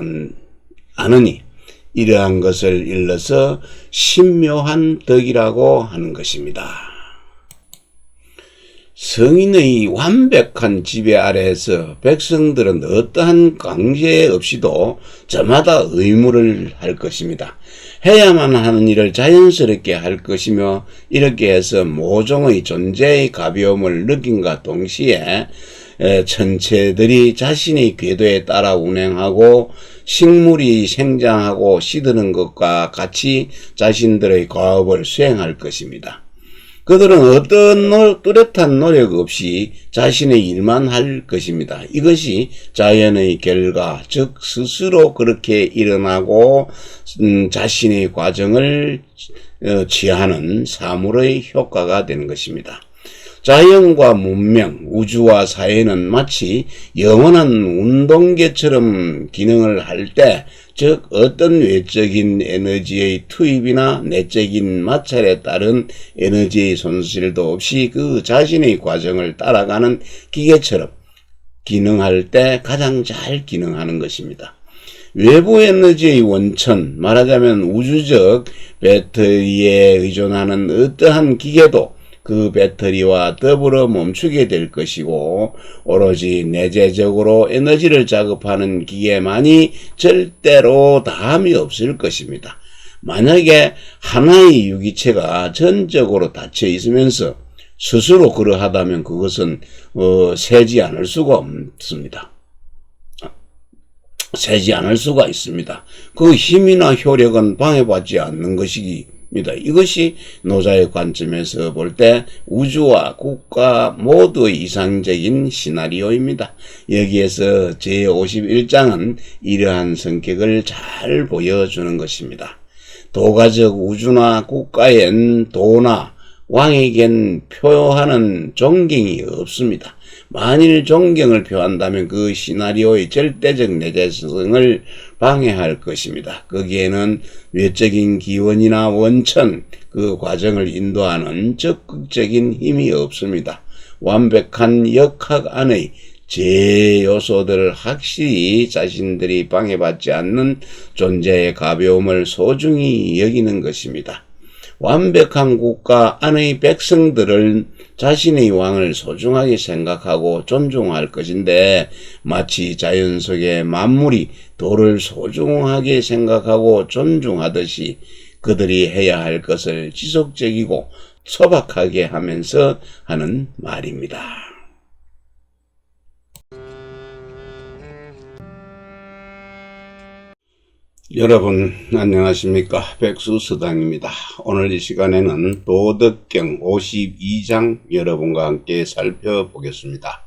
않으니 이러한 것을 일러서 신묘한 덕이라고 하는 것입니다. 성인의 완벽한 지배 아래에서 백성들은 어떠한 강제 없이도 저마다 의무를 할 것입니다. 해야만 하는 일을 자연스럽게 할 것이며, 이렇게 해서 모종의 존재의 가벼움을 느낀과 동시에 천체들이 자신의 궤도에 따라 운행하고 식물이 생장하고 시드는 것과 같이 자신들의 과업을 수행할 것입니다. 그들은 어떤 뚜렷한 노력 없이 자신의 일만 할 것입니다. 이것이 자연의 결과, 즉 스스로 그렇게 일어나고 자신의 과정을 취하는 사물의 효과가 되는 것입니다. 자연과 문명, 우주와 사회는 마치 영원한 운동계처럼 기능을 할 때, 즉 어떤 외적인 에너지의 투입이나 내적인 마찰에 따른 에너지의 손실도 없이 그 자신의 과정을 따라가는 기계처럼 기능할 때 가장 잘 기능하는 것입니다. 외부 에너지의 원천, 말하자면 우주적 배터리에 의존하는 어떠한 기계도 그 배터리와 더불어 멈추게 될 것이고 오로지 내재적으로 에너지를 작업하는 기계만이 절대로 다함이 없을 것입니다. 만약에 하나의 유기체가 전적으로 닫혀 있으면서 스스로 그러하다면 그것은 새지 않을 수가 없습니다. 새지 않을 수가 있습니다. 그 힘이나 효력은 방해받지 않는 것입니다. 이것이 노자의 관점에서 볼 때 우주와 국가 모두의 이상적인 시나리오입니다. 여기에서 제51장은 이러한 성격을 잘 보여주는 것입니다. 도가적 우주나 국가엔 도나 왕에겐 표하는 존경이 없습니다. 만일 존경을 표한다면 그 시나리오의 절대적 내재성을 방해할 것입니다. 거기에는 외적인 기원이나 원천, 그 과정을 인도하는 적극적인 힘이 없습니다. 완벽한 역학 안의 제 요소들을 확실히 자신들이 방해받지 않는 존재의 가벼움을 소중히 여기는 것입니다. 완벽한 국가 안의 백성들은 자신의 왕을 소중하게 생각하고 존중할 것인데 마치 자연 속의 만물이 도를 소중하게 생각하고 존중하듯이 그들이 해야 할 것을 지속적이고 소박하게 하면서 하는 말입니다. 여러분 안녕하십니까, 백수서당입니다. 오늘 이 시간에는 도덕경 52장 여러분과 함께 살펴보겠습니다.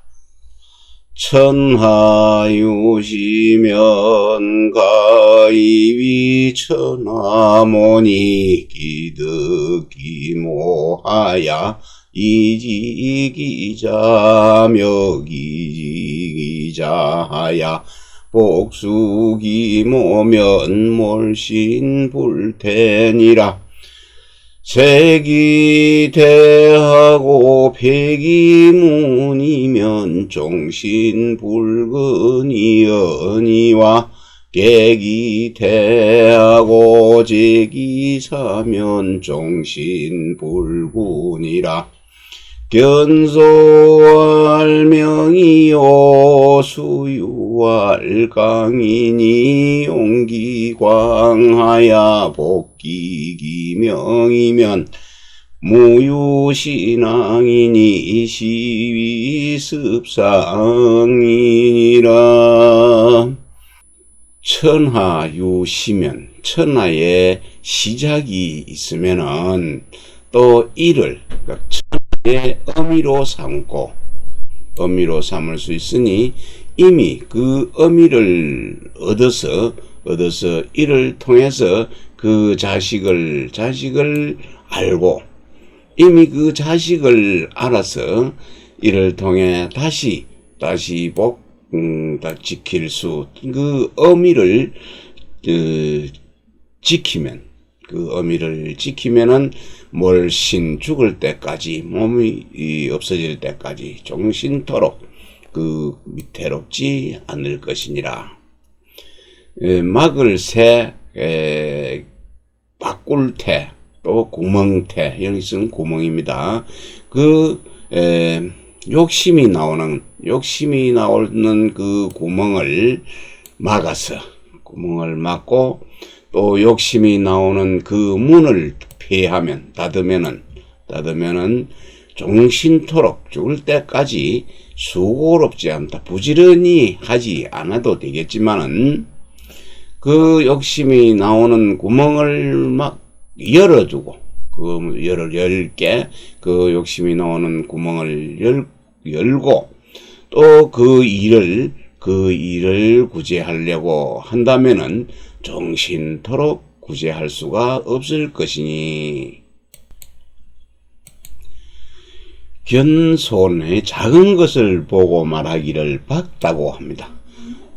천하유시면 가이위 천하모니 기득기모하야 이지기자 묘기기자하야 복수기모면 몰신불태니라. 세기대하고 폐기문이면 종신불근이언이와 계기대하고 제기사면 종신불군이라. 견소알명이요 수유알 강인이 용기광하야 복기기명이면 무유신앙이니 시위습상이니라. 천하유시면 천하에 시작이 있으면은 또 이를 의미로 삼을 수 있으니 이미 그 의미를 얻어서 이를 통해서 그 자식을 알고 이미 그 자식을 알아서 이를 통해 다시 지킬 수, 그 의미를 지키면은 몰신 죽을 때까지, 몸이 없어질 때까지 종신토록 그 위태롭지 않을 것이니라. 막을 새, 바꿀 태, 또 구멍태, 여기서는 구멍입니다. 욕심이 나오는 그 구멍을 막고 또 욕심이 나오는 그 문을 닫으면은 종신토록 죽을 때까지 수고롭지 않다. 부지런히 하지 않아도 되겠지만은 그 욕심이 나오는 구멍을 막 열어두고, 열게 그 욕심이 나오는 구멍을 열고 또 그 일을 구제하려고 한다면은 종신토록 구제할 수가 없을 것이니, 견손의 작은 것을 보고 말하기를 밝다고 합니다.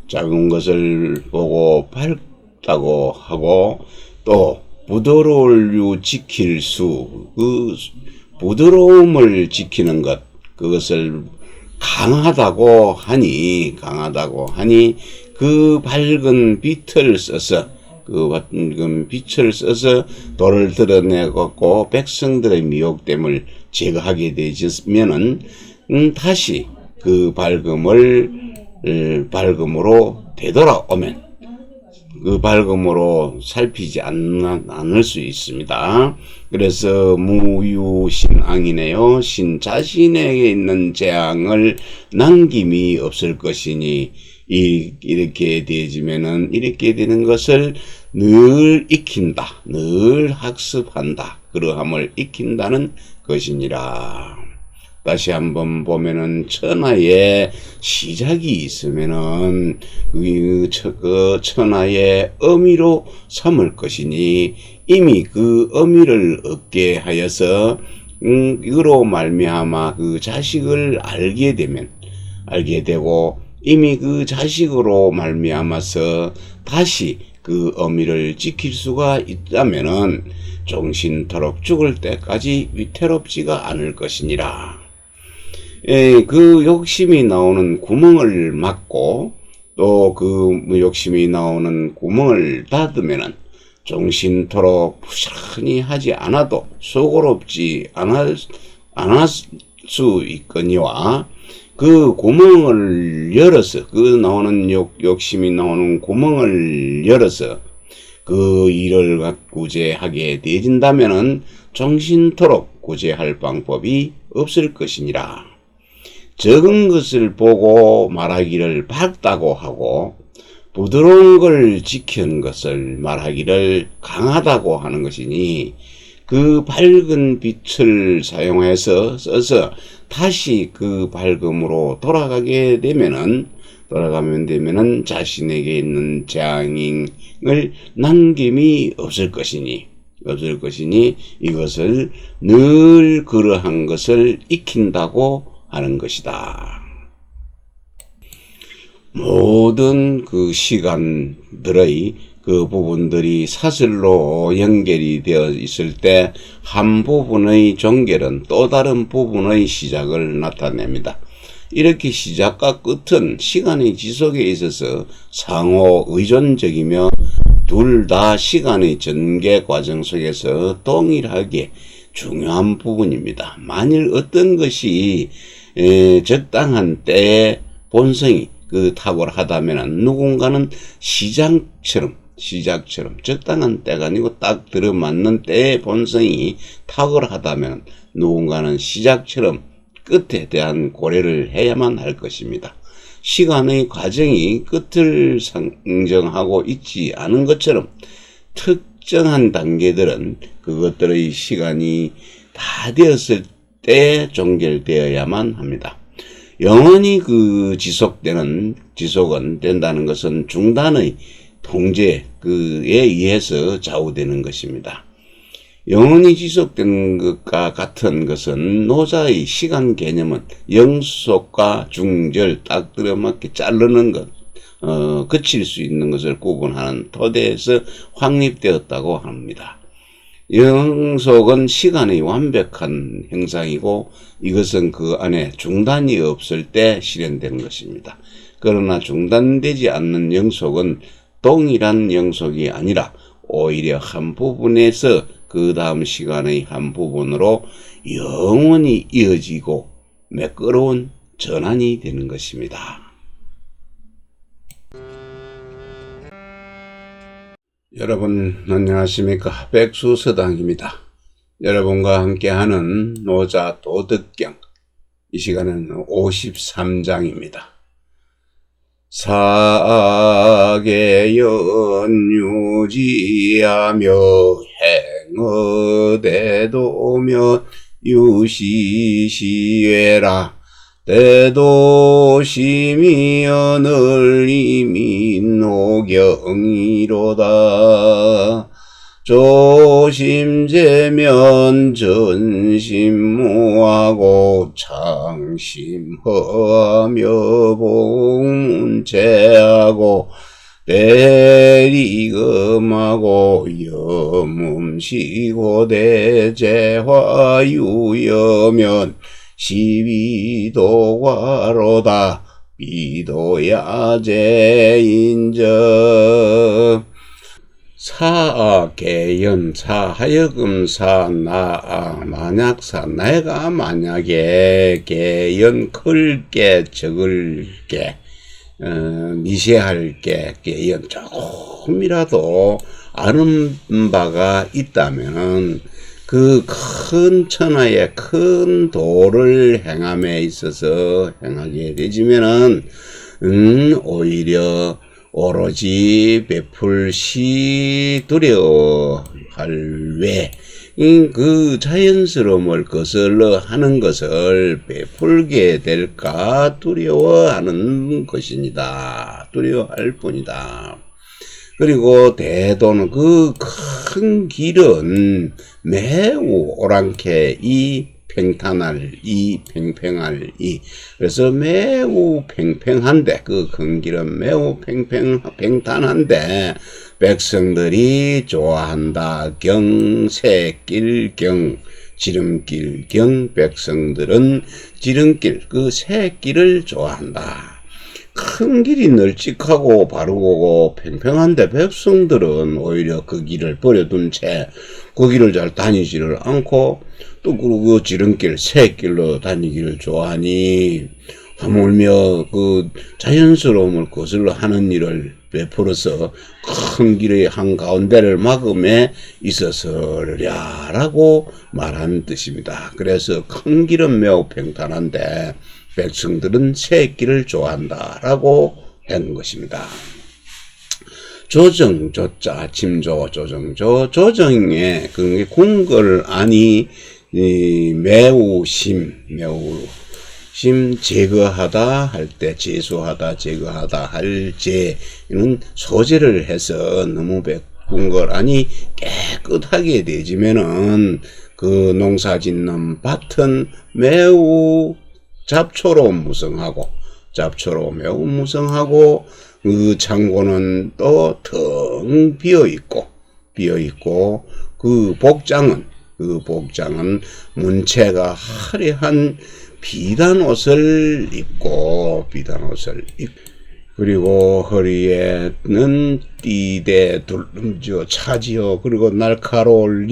작은 것을 보고 밝다고 하고, 또 부드러울 지킬 수, 그 부드러움을 지키는 것, 그것을 강하다고 하니 그 밝은 빛을 써서 그 빛을 써서 돌을 드러내갖고 백성들의 미혹됨을 제거하게 되면은 다시 그 밝음으로 되돌아오면 그 밝음으로 살피지 않을 수 있습니다. 그래서 무유신앙이네요. 신 자신에게 있는 재앙을 남김이 없을 것이니 이렇게 되지면은 이렇게 되는 것을 늘 익힌다, 늘 학습한다, 그러함을 익힌다는 것이니라. 다시 한번 보면은 천하에 시작이 있으면은 그 천하의 의미로 삼을 것이니 이미 그 의미를 얻게 하여서 이로 말미암아 그 자식을 알게 되고 이미 그 자식으로 말미암아서 다시 그 의미를 지킬 수가 있다면은 종신토록 죽을 때까지 위태롭지가 않을 것이니라. 그 욕심이 나오는 구멍을 막고 또 그 욕심이 나오는 구멍을 닫으면은 종신토록 부지런히 하지 않아도 수고롭지 않을 수 있거니와 그 구멍을 열어서 그 나오는 욕심이 나오는 구멍을 열어서 그 일을 구제하게 되진다면은 종신토록 구제할 방법이 없을 것이니라. 적은 것을 보고 말하기를 밝다고 하고 부드러운 걸 지킨 것을 말하기를 강하다고 하는 것이니 그 밝은 빛을 써서 다시 그 밝음으로 돌아가면 되면은 자신에게 있는 재앙을 남김이 없을 것이니 이것을 늘 그러한 것을 익힌다고 하는 것이다. 모든 그 시간들의 그 부분들이 사슬로 연결이 되어 있을 때 한 부분의 종결은 또 다른 부분의 시작을 나타냅니다. 이렇게 시작과 끝은 시간의 지속에 있어서 상호 의존적이며 둘 다 시간의 전개 과정 속에서 동일하게 중요한 부분입니다. 만일 어떤 것이 적당한 때의 본성이 탁월하다면 누군가는 시작처럼 적당한 때가 아니고 딱 들어맞는 때의 본성이 탁월하다면 누군가는 시작처럼 끝에 대한 고려를 해야만 할 것입니다. 시간의 과정이 끝을 상정하고 있지 않은 것처럼 특정한 단계들은 그것들의 시간이 다 되었을 때 종결되어야만 합니다. 영원히 지속은 된다는 것은 중단의 통제에 의해서 좌우되는 것입니다. 영원히 지속되는 것과 같은 것은 노자의 시간 개념은 영속과 중절 딱 들어맞게 자르는 것, 그칠 수 있는 것을 구분하는 토대에서 확립되었다고 합니다. 영속은 시간의 완벽한 형상이고 이것은 그 안에 중단이 없을 때 실현되는 것입니다. 그러나 중단되지 않는 영속은 동일한 영속이 아니라 오히려 한 부분에서 그 다음 시간의 한 부분으로 영원히 이어지고 매끄러운 전환이 되는 것입니다. 여러분 안녕하십니까? 백수서당입니다. 여러분과 함께하는 노자 도덕경, 이 시간은 53장입니다. 사계연유지하며 행어대도면 유시시외라 대도심이여 널림이 노경이로다. 조심제면 전심무하고 창심허하며 봉문체하고 대리금하고 염음시고 대재화유여면 시비도과로다. 비도야제인저 개연사, 하여금사, 만약사, 내가 만약에 개연, 클게, 적을게, 미세할게, 개연, 조금이라도 아는 바가 있다면, 그 큰 천하의 큰 도를 행함에 있어서 행하게 되지면은, 오히려 오로지 베풀시 두려워할 외, 그 자연스러움을 거슬러 하는 것을 베풀게 될까 두려워하는 것입니다. 두려워할 뿐이다. 그리고 대도는 그 큰 길은 매우 오랑캐 팽탄할 팽팽할 그래서 매우 팽팽한데 그 큰 길은 매우 팽탄한데 백성들이 좋아한다. 새길 지름길 백성들은 지름길 그 새길을 좋아한다. 큰 길이 널찍하고 바르고 팽팽한데 백성들은 오히려 그 길을 버려둔 채 그 길을 잘 다니지를 않고 또 그 지름길 새길로 다니기를 좋아하니 하물며 그 자연스러움을 거슬러 하는 일을 베풀어서 큰 길의 한가운데를 막음에 있어서라고 말하는 뜻입니다. 그래서 큰 길은 매우 평탄한데 백성들은 새길을 좋아한다라고 한 것입니다. 조정, 조자, 침조, 조정조, 조정에 그 궁궐 안이 매우 심, 제거하다 할 때, 제수하다, 제거하다 할 제는 소재를 해서 너무 궁궐 안이 깨끗하게 되지면은 그 농사 짓는 밭은 매우 매우 무성하고, 그 창고는 또 텅 비어있고, 그 복장은 문체가 화려한 비단 옷을 입고, 그리고 허리에는 띠대 차지요. 그리고 날카로운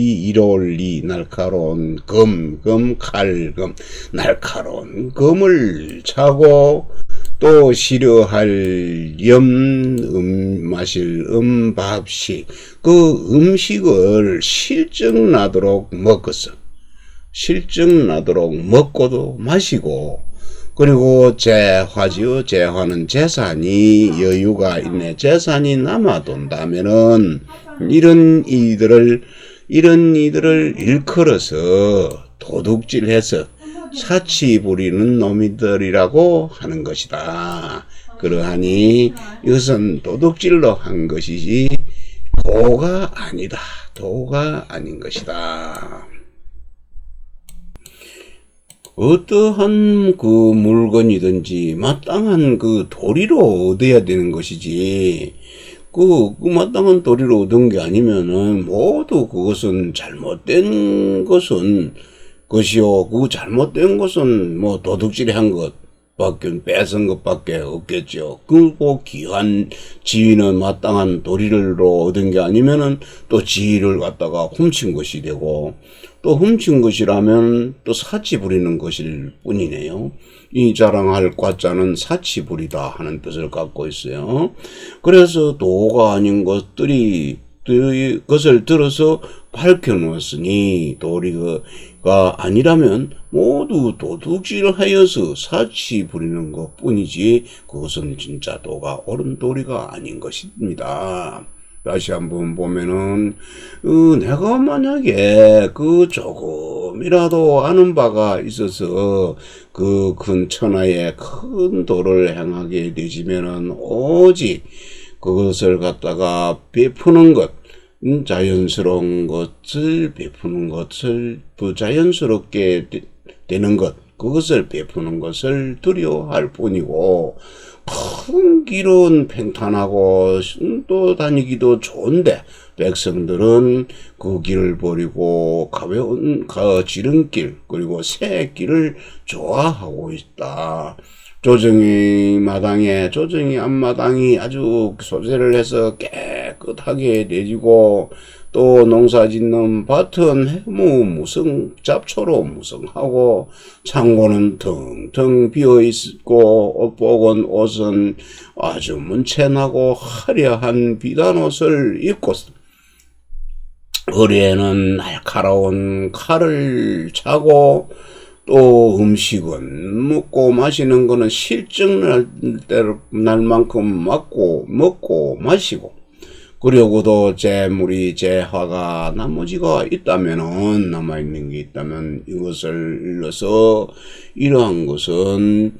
칼금, 날카로운 금을 차고, 또 싫어할 마실 밥식, 그 음식을 실증나도록 먹고도 마시고, 그리고 재화지요. 재화는 재산이 여유가 있네. 재산이 남아돈다면은 이런 이들을 일컬어서 도둑질해서 사치 부리는 놈이들이라고 하는 것이다. 그러하니 이것은 도둑질로 한 것이지 도가 아닌 것이다. 어떠한 그 물건이든지 마땅한 그 도리로 얻어야 되는 것이지, 그 마땅한 도리로 얻은 게 아니면은 모두 그것은 잘못된 것이요. 그 잘못된 것은 뭐 도둑질이 한 것밖에, 뺏은 것밖에 없겠죠. 그리고 귀한 지위는 마땅한 도리로 얻은 게 아니면은 또 지위를 갖다가 훔친 것이 되고, 또 훔친 것이라면 또 사치 부리는 것일 뿐이네요. 이 자랑할 과자는 사치 부리다 하는 뜻을 갖고 있어요. 그래서 도가 아닌 것을 들어서 밝혀놓았으니 도리가 아니라면 모두 도둑질하여서 사치 부리는 것 뿐이지 그것은 진짜 도가 옳은 도리가 아닌 것입니다. 다시 한번 보면은 내가 만약에 그 조금이라도 아는 바가 있어서 그 큰 천하의 큰 도를 행하게 되지면은 오직 그것을 갖다가 베푸는 것, 자연스러운 것을 베푸는 것을 부자연스럽게 되는 것, 그것을 베푸는 것을 두려워할 뿐이고, 큰 길은 평탄하고 또 다니기도 좋은데 백성들은 그 길을 버리고 가벼운 지름길 그리고 새 길을 좋아하고 있다. 조정이 앞마당이 아주 소재를 해서 깨끗하게 내지고, 또 농사 짓는 밭은 무성, 잡초로 무성하고, 창고는 텅텅 비어 있고, 복은 옷은 아주 문채나고 화려한 비단 옷을 입고, 허리에는 날카로운 칼을 차고, 또 음식은 먹고 마시는 거는 실증 날만큼 먹고 마시고, 그리고도 재물이 재화가 나머지가 있다면은, 남아있는 게 있다면 이것을 일러서 이러한 것은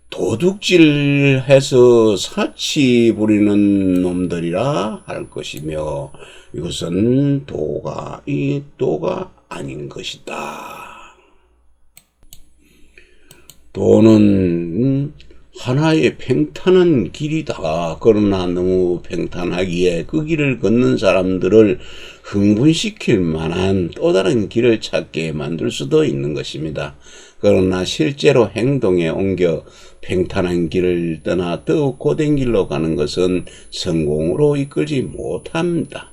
도둑질해서 사치 부리는 놈들이라 할 것이며, 이것은 도가 아닌 것이다. 도는 하나의 팽탄한 길이다. 그러나 너무 팽탄하기에 그 길을 걷는 사람들을 흥분시킬 만한 또 다른 길을 찾게 만들 수도 있는 것입니다. 그러나 실제로 행동에 옮겨 팽탄한 길을 떠나 더욱 고된 길로 가는 것은 성공으로 이끌지 못합니다.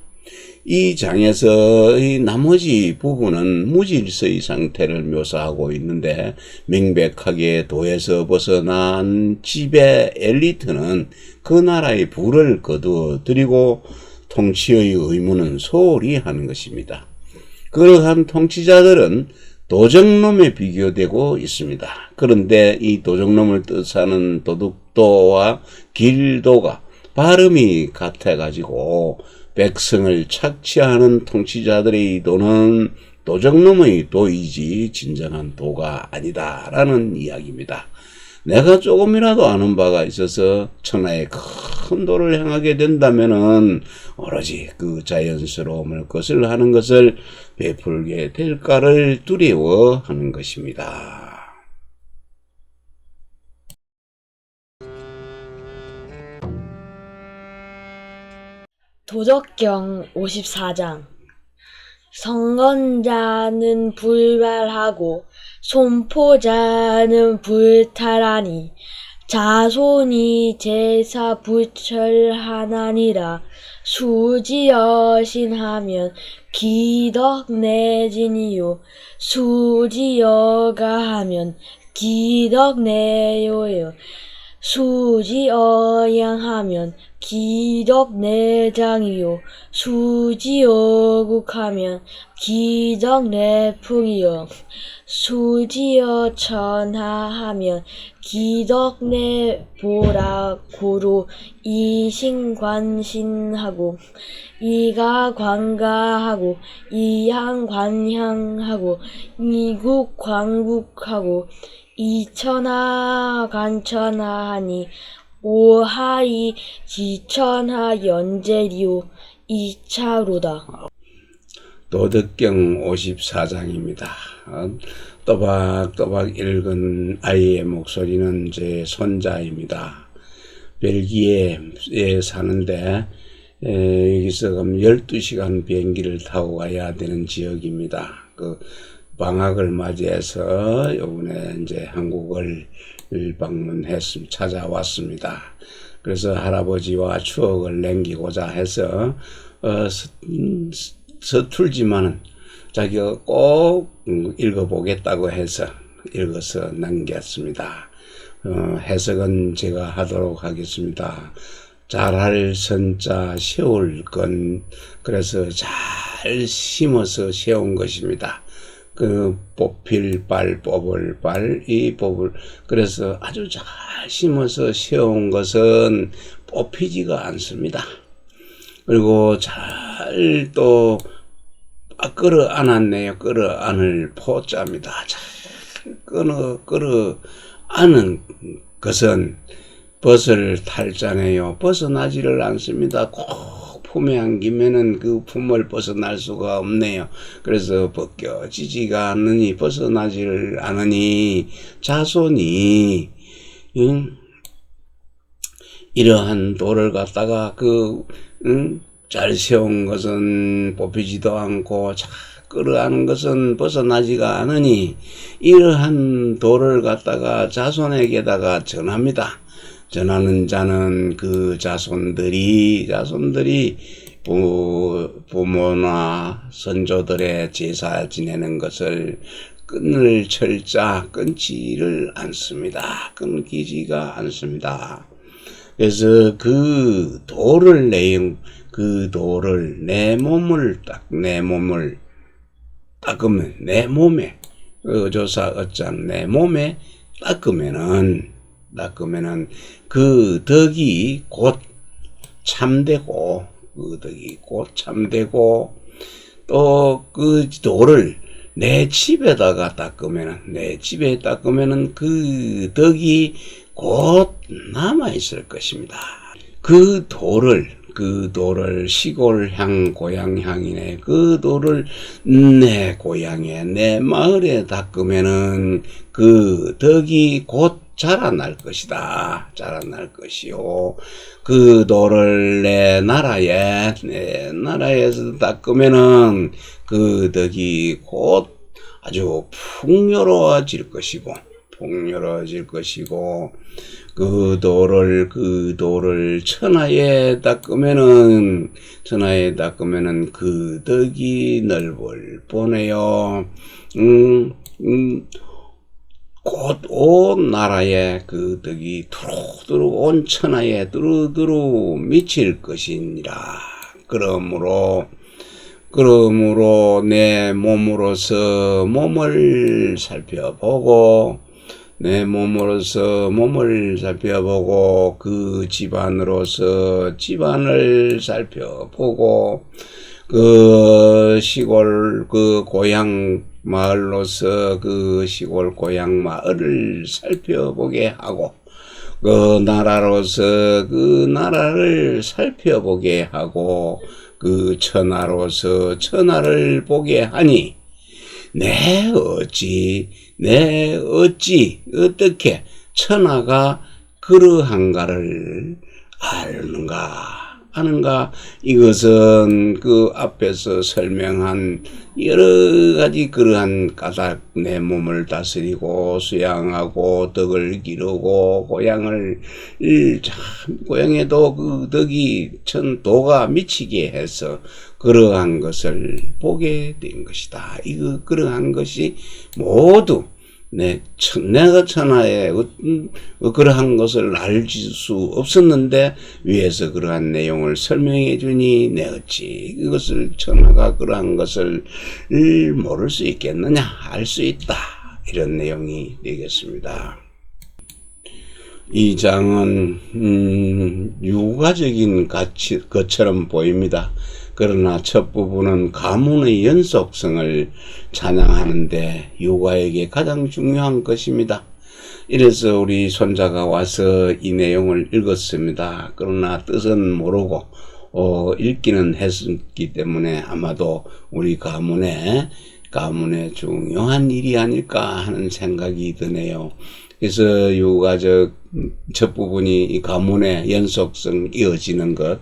이 장에서의 나머지 부분은 무질서의 상태를 묘사하고 있는데, 명백하게 도에서 벗어난 지배 엘리트는 그 나라의 부를 거두어들이고 통치의 의무는 소홀히 하는 것입니다. 그러한 통치자들은 도적놈에 비교되고 있습니다. 그런데 이 도적놈을 뜻하는 도둑도와 길도가 발음이 같아가지고 백성을 착취하는 통치자들의 도는 도적놈의 도이지 진정한 도가 아니다라는 이야기입니다. 내가 조금이라도 아는 바가 있어서 천하의 큰 도를 행하게 된다면은 오로지 그 자연스러움을 것을 하는 것을 베풀게 될까를 두려워하는 것입니다. 도덕경 54장. 성건자는 불발하고 손포자는 불탈하니 자손이 제사 부철하나니라. 수지여신하면 기덕내진이요 수지여가하면 기덕내요요 수지어양하면 기덕내장이요 수지어국하면 기덕내풍이요 수지어천하하면 기덕내보라고로 이신관신하고 이가관가하고 이향관향하고 이국관국하고 이천하관천하하니 오하이 지천하 연재리오 이차로다. 도덕경 54장입니다. 또박또박 읽은 아이의 목소리는 제 손자입니다. 벨기에에 사는데 여기서 12시간 비행기를 타고 가야 되는 지역입니다. 그 방학을 맞이해서 이번에 이제 한국을 찾아왔습니다. 그래서 할아버지와 추억을 남기고자 해서 서툴지만은 자기가 꼭 읽어보겠다고 해서 읽어서 남겼습니다. 해석은 제가 하도록 하겠습니다. 잘할 선자 세울 건, 그래서 잘 심어서 세운 것입니다. 그 뽑힐 발, 뽑을 발, 이 뽑을, 그래서 아주 잘 심어서 세운 것은 뽑히지가 않습니다. 그리고 잘 또 끌어안았네요. 끌어안을 포자입니다. 잘 끌어안은 것은 벗을 탈자네요. 벗어나지를 않습니다. 꼭 품에 안기면은 그 품을 벗어날 수가 없네요. 그래서 벗겨지지가 않으니, 벗어나지를 않으니 자손이 이러한 도를 갖다가 잘 세운 것은 뽑히지도 않고 그러한 것은 벗어나지가 않으니 이러한 도를 갖다가 자손에게다가 전합니다. 전하는 자는 그 자손들이 부모나 선조들의 제사 지내는 것을 끊지를 않습니다. 끊기지가 않습니다. 그래서 그 도를 내 몸을 닦으면 내 몸에 조사 어장 내 몸에 닦으면은 그 덕이 곧 참되고 또 그 도를 내 집에다가 닦으면은 그 덕이 곧 남아있을 것입니다. 그 도를 시골향 고향향이네. 그 도를 내 고향에 내 마을에 닦으면은 그 덕이 곧 자라날 것이다. 자라날 것이요. 그 도를 내 나라에서 닦으면은 그 덕이 곧 아주 풍요로워질 것이고 그 도를 천하에 닦으면은 그 덕이 넓을 보내요. 곧 온 나라에 그 덕이 두루두루 온 천하에 두루두루 미칠 것이니라. 그러므로 내 몸으로서 몸을 살펴보고 그 집안으로서 집안을 살펴보고 그 시골 그 고향 마을로서 그 시골 고향 마을을 살펴보게 하고 그 나라로서 그 나라를 살펴보게 하고 그 천하로서 천하를 보게 하니 어떻게 천하가 그러한가를 아는가? 이것은 그 앞에서 설명한 여러 가지 그러한 까닭 내 몸을 다스리고 수양하고 덕을 기르고 고향에도 그 덕이 도가 미치게 해서 그러한 것을 보게 된 것이다. 그러한 것이 모두 내가 천하에 그러한 것을 알 수 없었는데 위에서 그러한 내용을 설명해 주니 내 어찌 이것을 천하가 그러한 것을 모를 수 있겠느냐? 알 수 있다. 이런 내용이 되겠습니다. 이 장은 유가적인 것처럼 보입니다. 그러나 첫 부분은 가문의 연속성을 찬양하는데 유가에게 가장 중요한 것입니다. 이래서 우리 손자가 와서 이 내용을 읽었습니다. 그러나 뜻은 모르고 읽기는 했기 때문에 아마도 우리 가문에 중요한 일이 아닐까 하는 생각이 드네요. 그래서 유가적 첫 부분이 이 가문의 연속성 이어지는 것,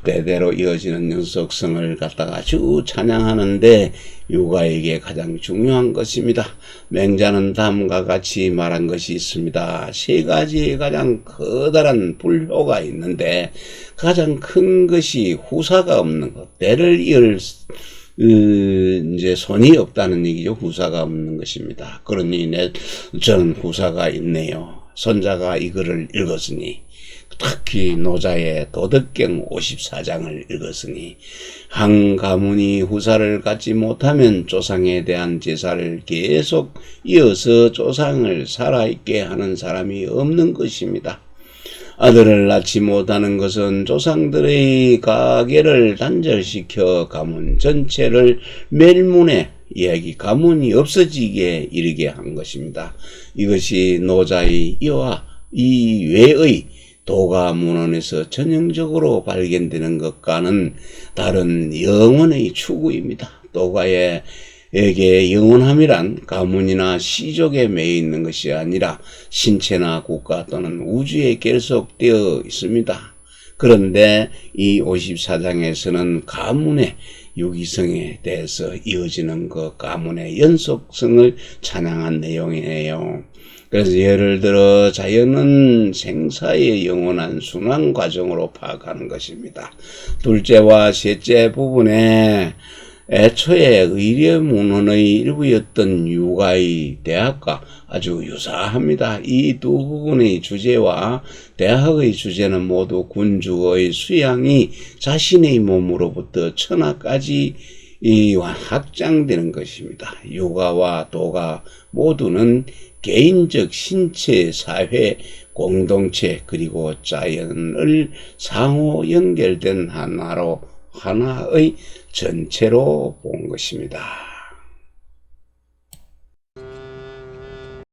대대로 이어지는 연속성을 갖다가 아주 찬양하는데 유가에게 가장 중요한 것입니다. 맹자는 다음과 같이 말한 것이 있습니다. 세 가지의 가장 커다란 불효가 있는데 가장 큰 것이 후사가 없는 것, 대를 이을 이제 손이 없다는 얘기죠. 후사가 없는 것입니다. 그러니 저는 후사가 있네요. 손자가 이거를 읽었으니, 특히 노자의 도덕경 54장을 읽었으니, 한 가문이 후사를 갖지 못하면 조상에 대한 제사를 계속 이어서 조상을 살아있게 하는 사람이 없는 것입니다. 아들을 낳지 못하는 것은 조상들의 가계를 단절시켜 가문 전체를 멸문해 가문이 없어지게 이르게 한 것입니다. 이것이 노자의 이와 이외의 도가 문헌에서 전형적으로 발견되는 것과는 다른 영혼의 추구입니다. 도가에게 영원함이란 가문이나 시족에 매여 있는 것이 아니라 신체나 국가 또는 우주에 결속되어 있습니다. 그런데 이 54장에서는 가문의 유기성에 대해서 이어지는 그 가문의 연속성을 찬양한 내용이에요. 그래서 예를 들어 자연은 생사의 영원한 순환 과정으로 파악하는 것입니다. 둘째와 셋째 부분에 애초에 의례문헌의 일부였던 육아의 대학과 아주 유사합니다. 이 두 부분의 주제와 대학의 주제는 모두 군주의 수양이 자신의 몸으로부터 천하까지 확장되는 것입니다. 육아와 도가 모두는 개인적 신체, 사회, 공동체 그리고 자연을 상호 연결된 하나의 전체로 본 것입니다.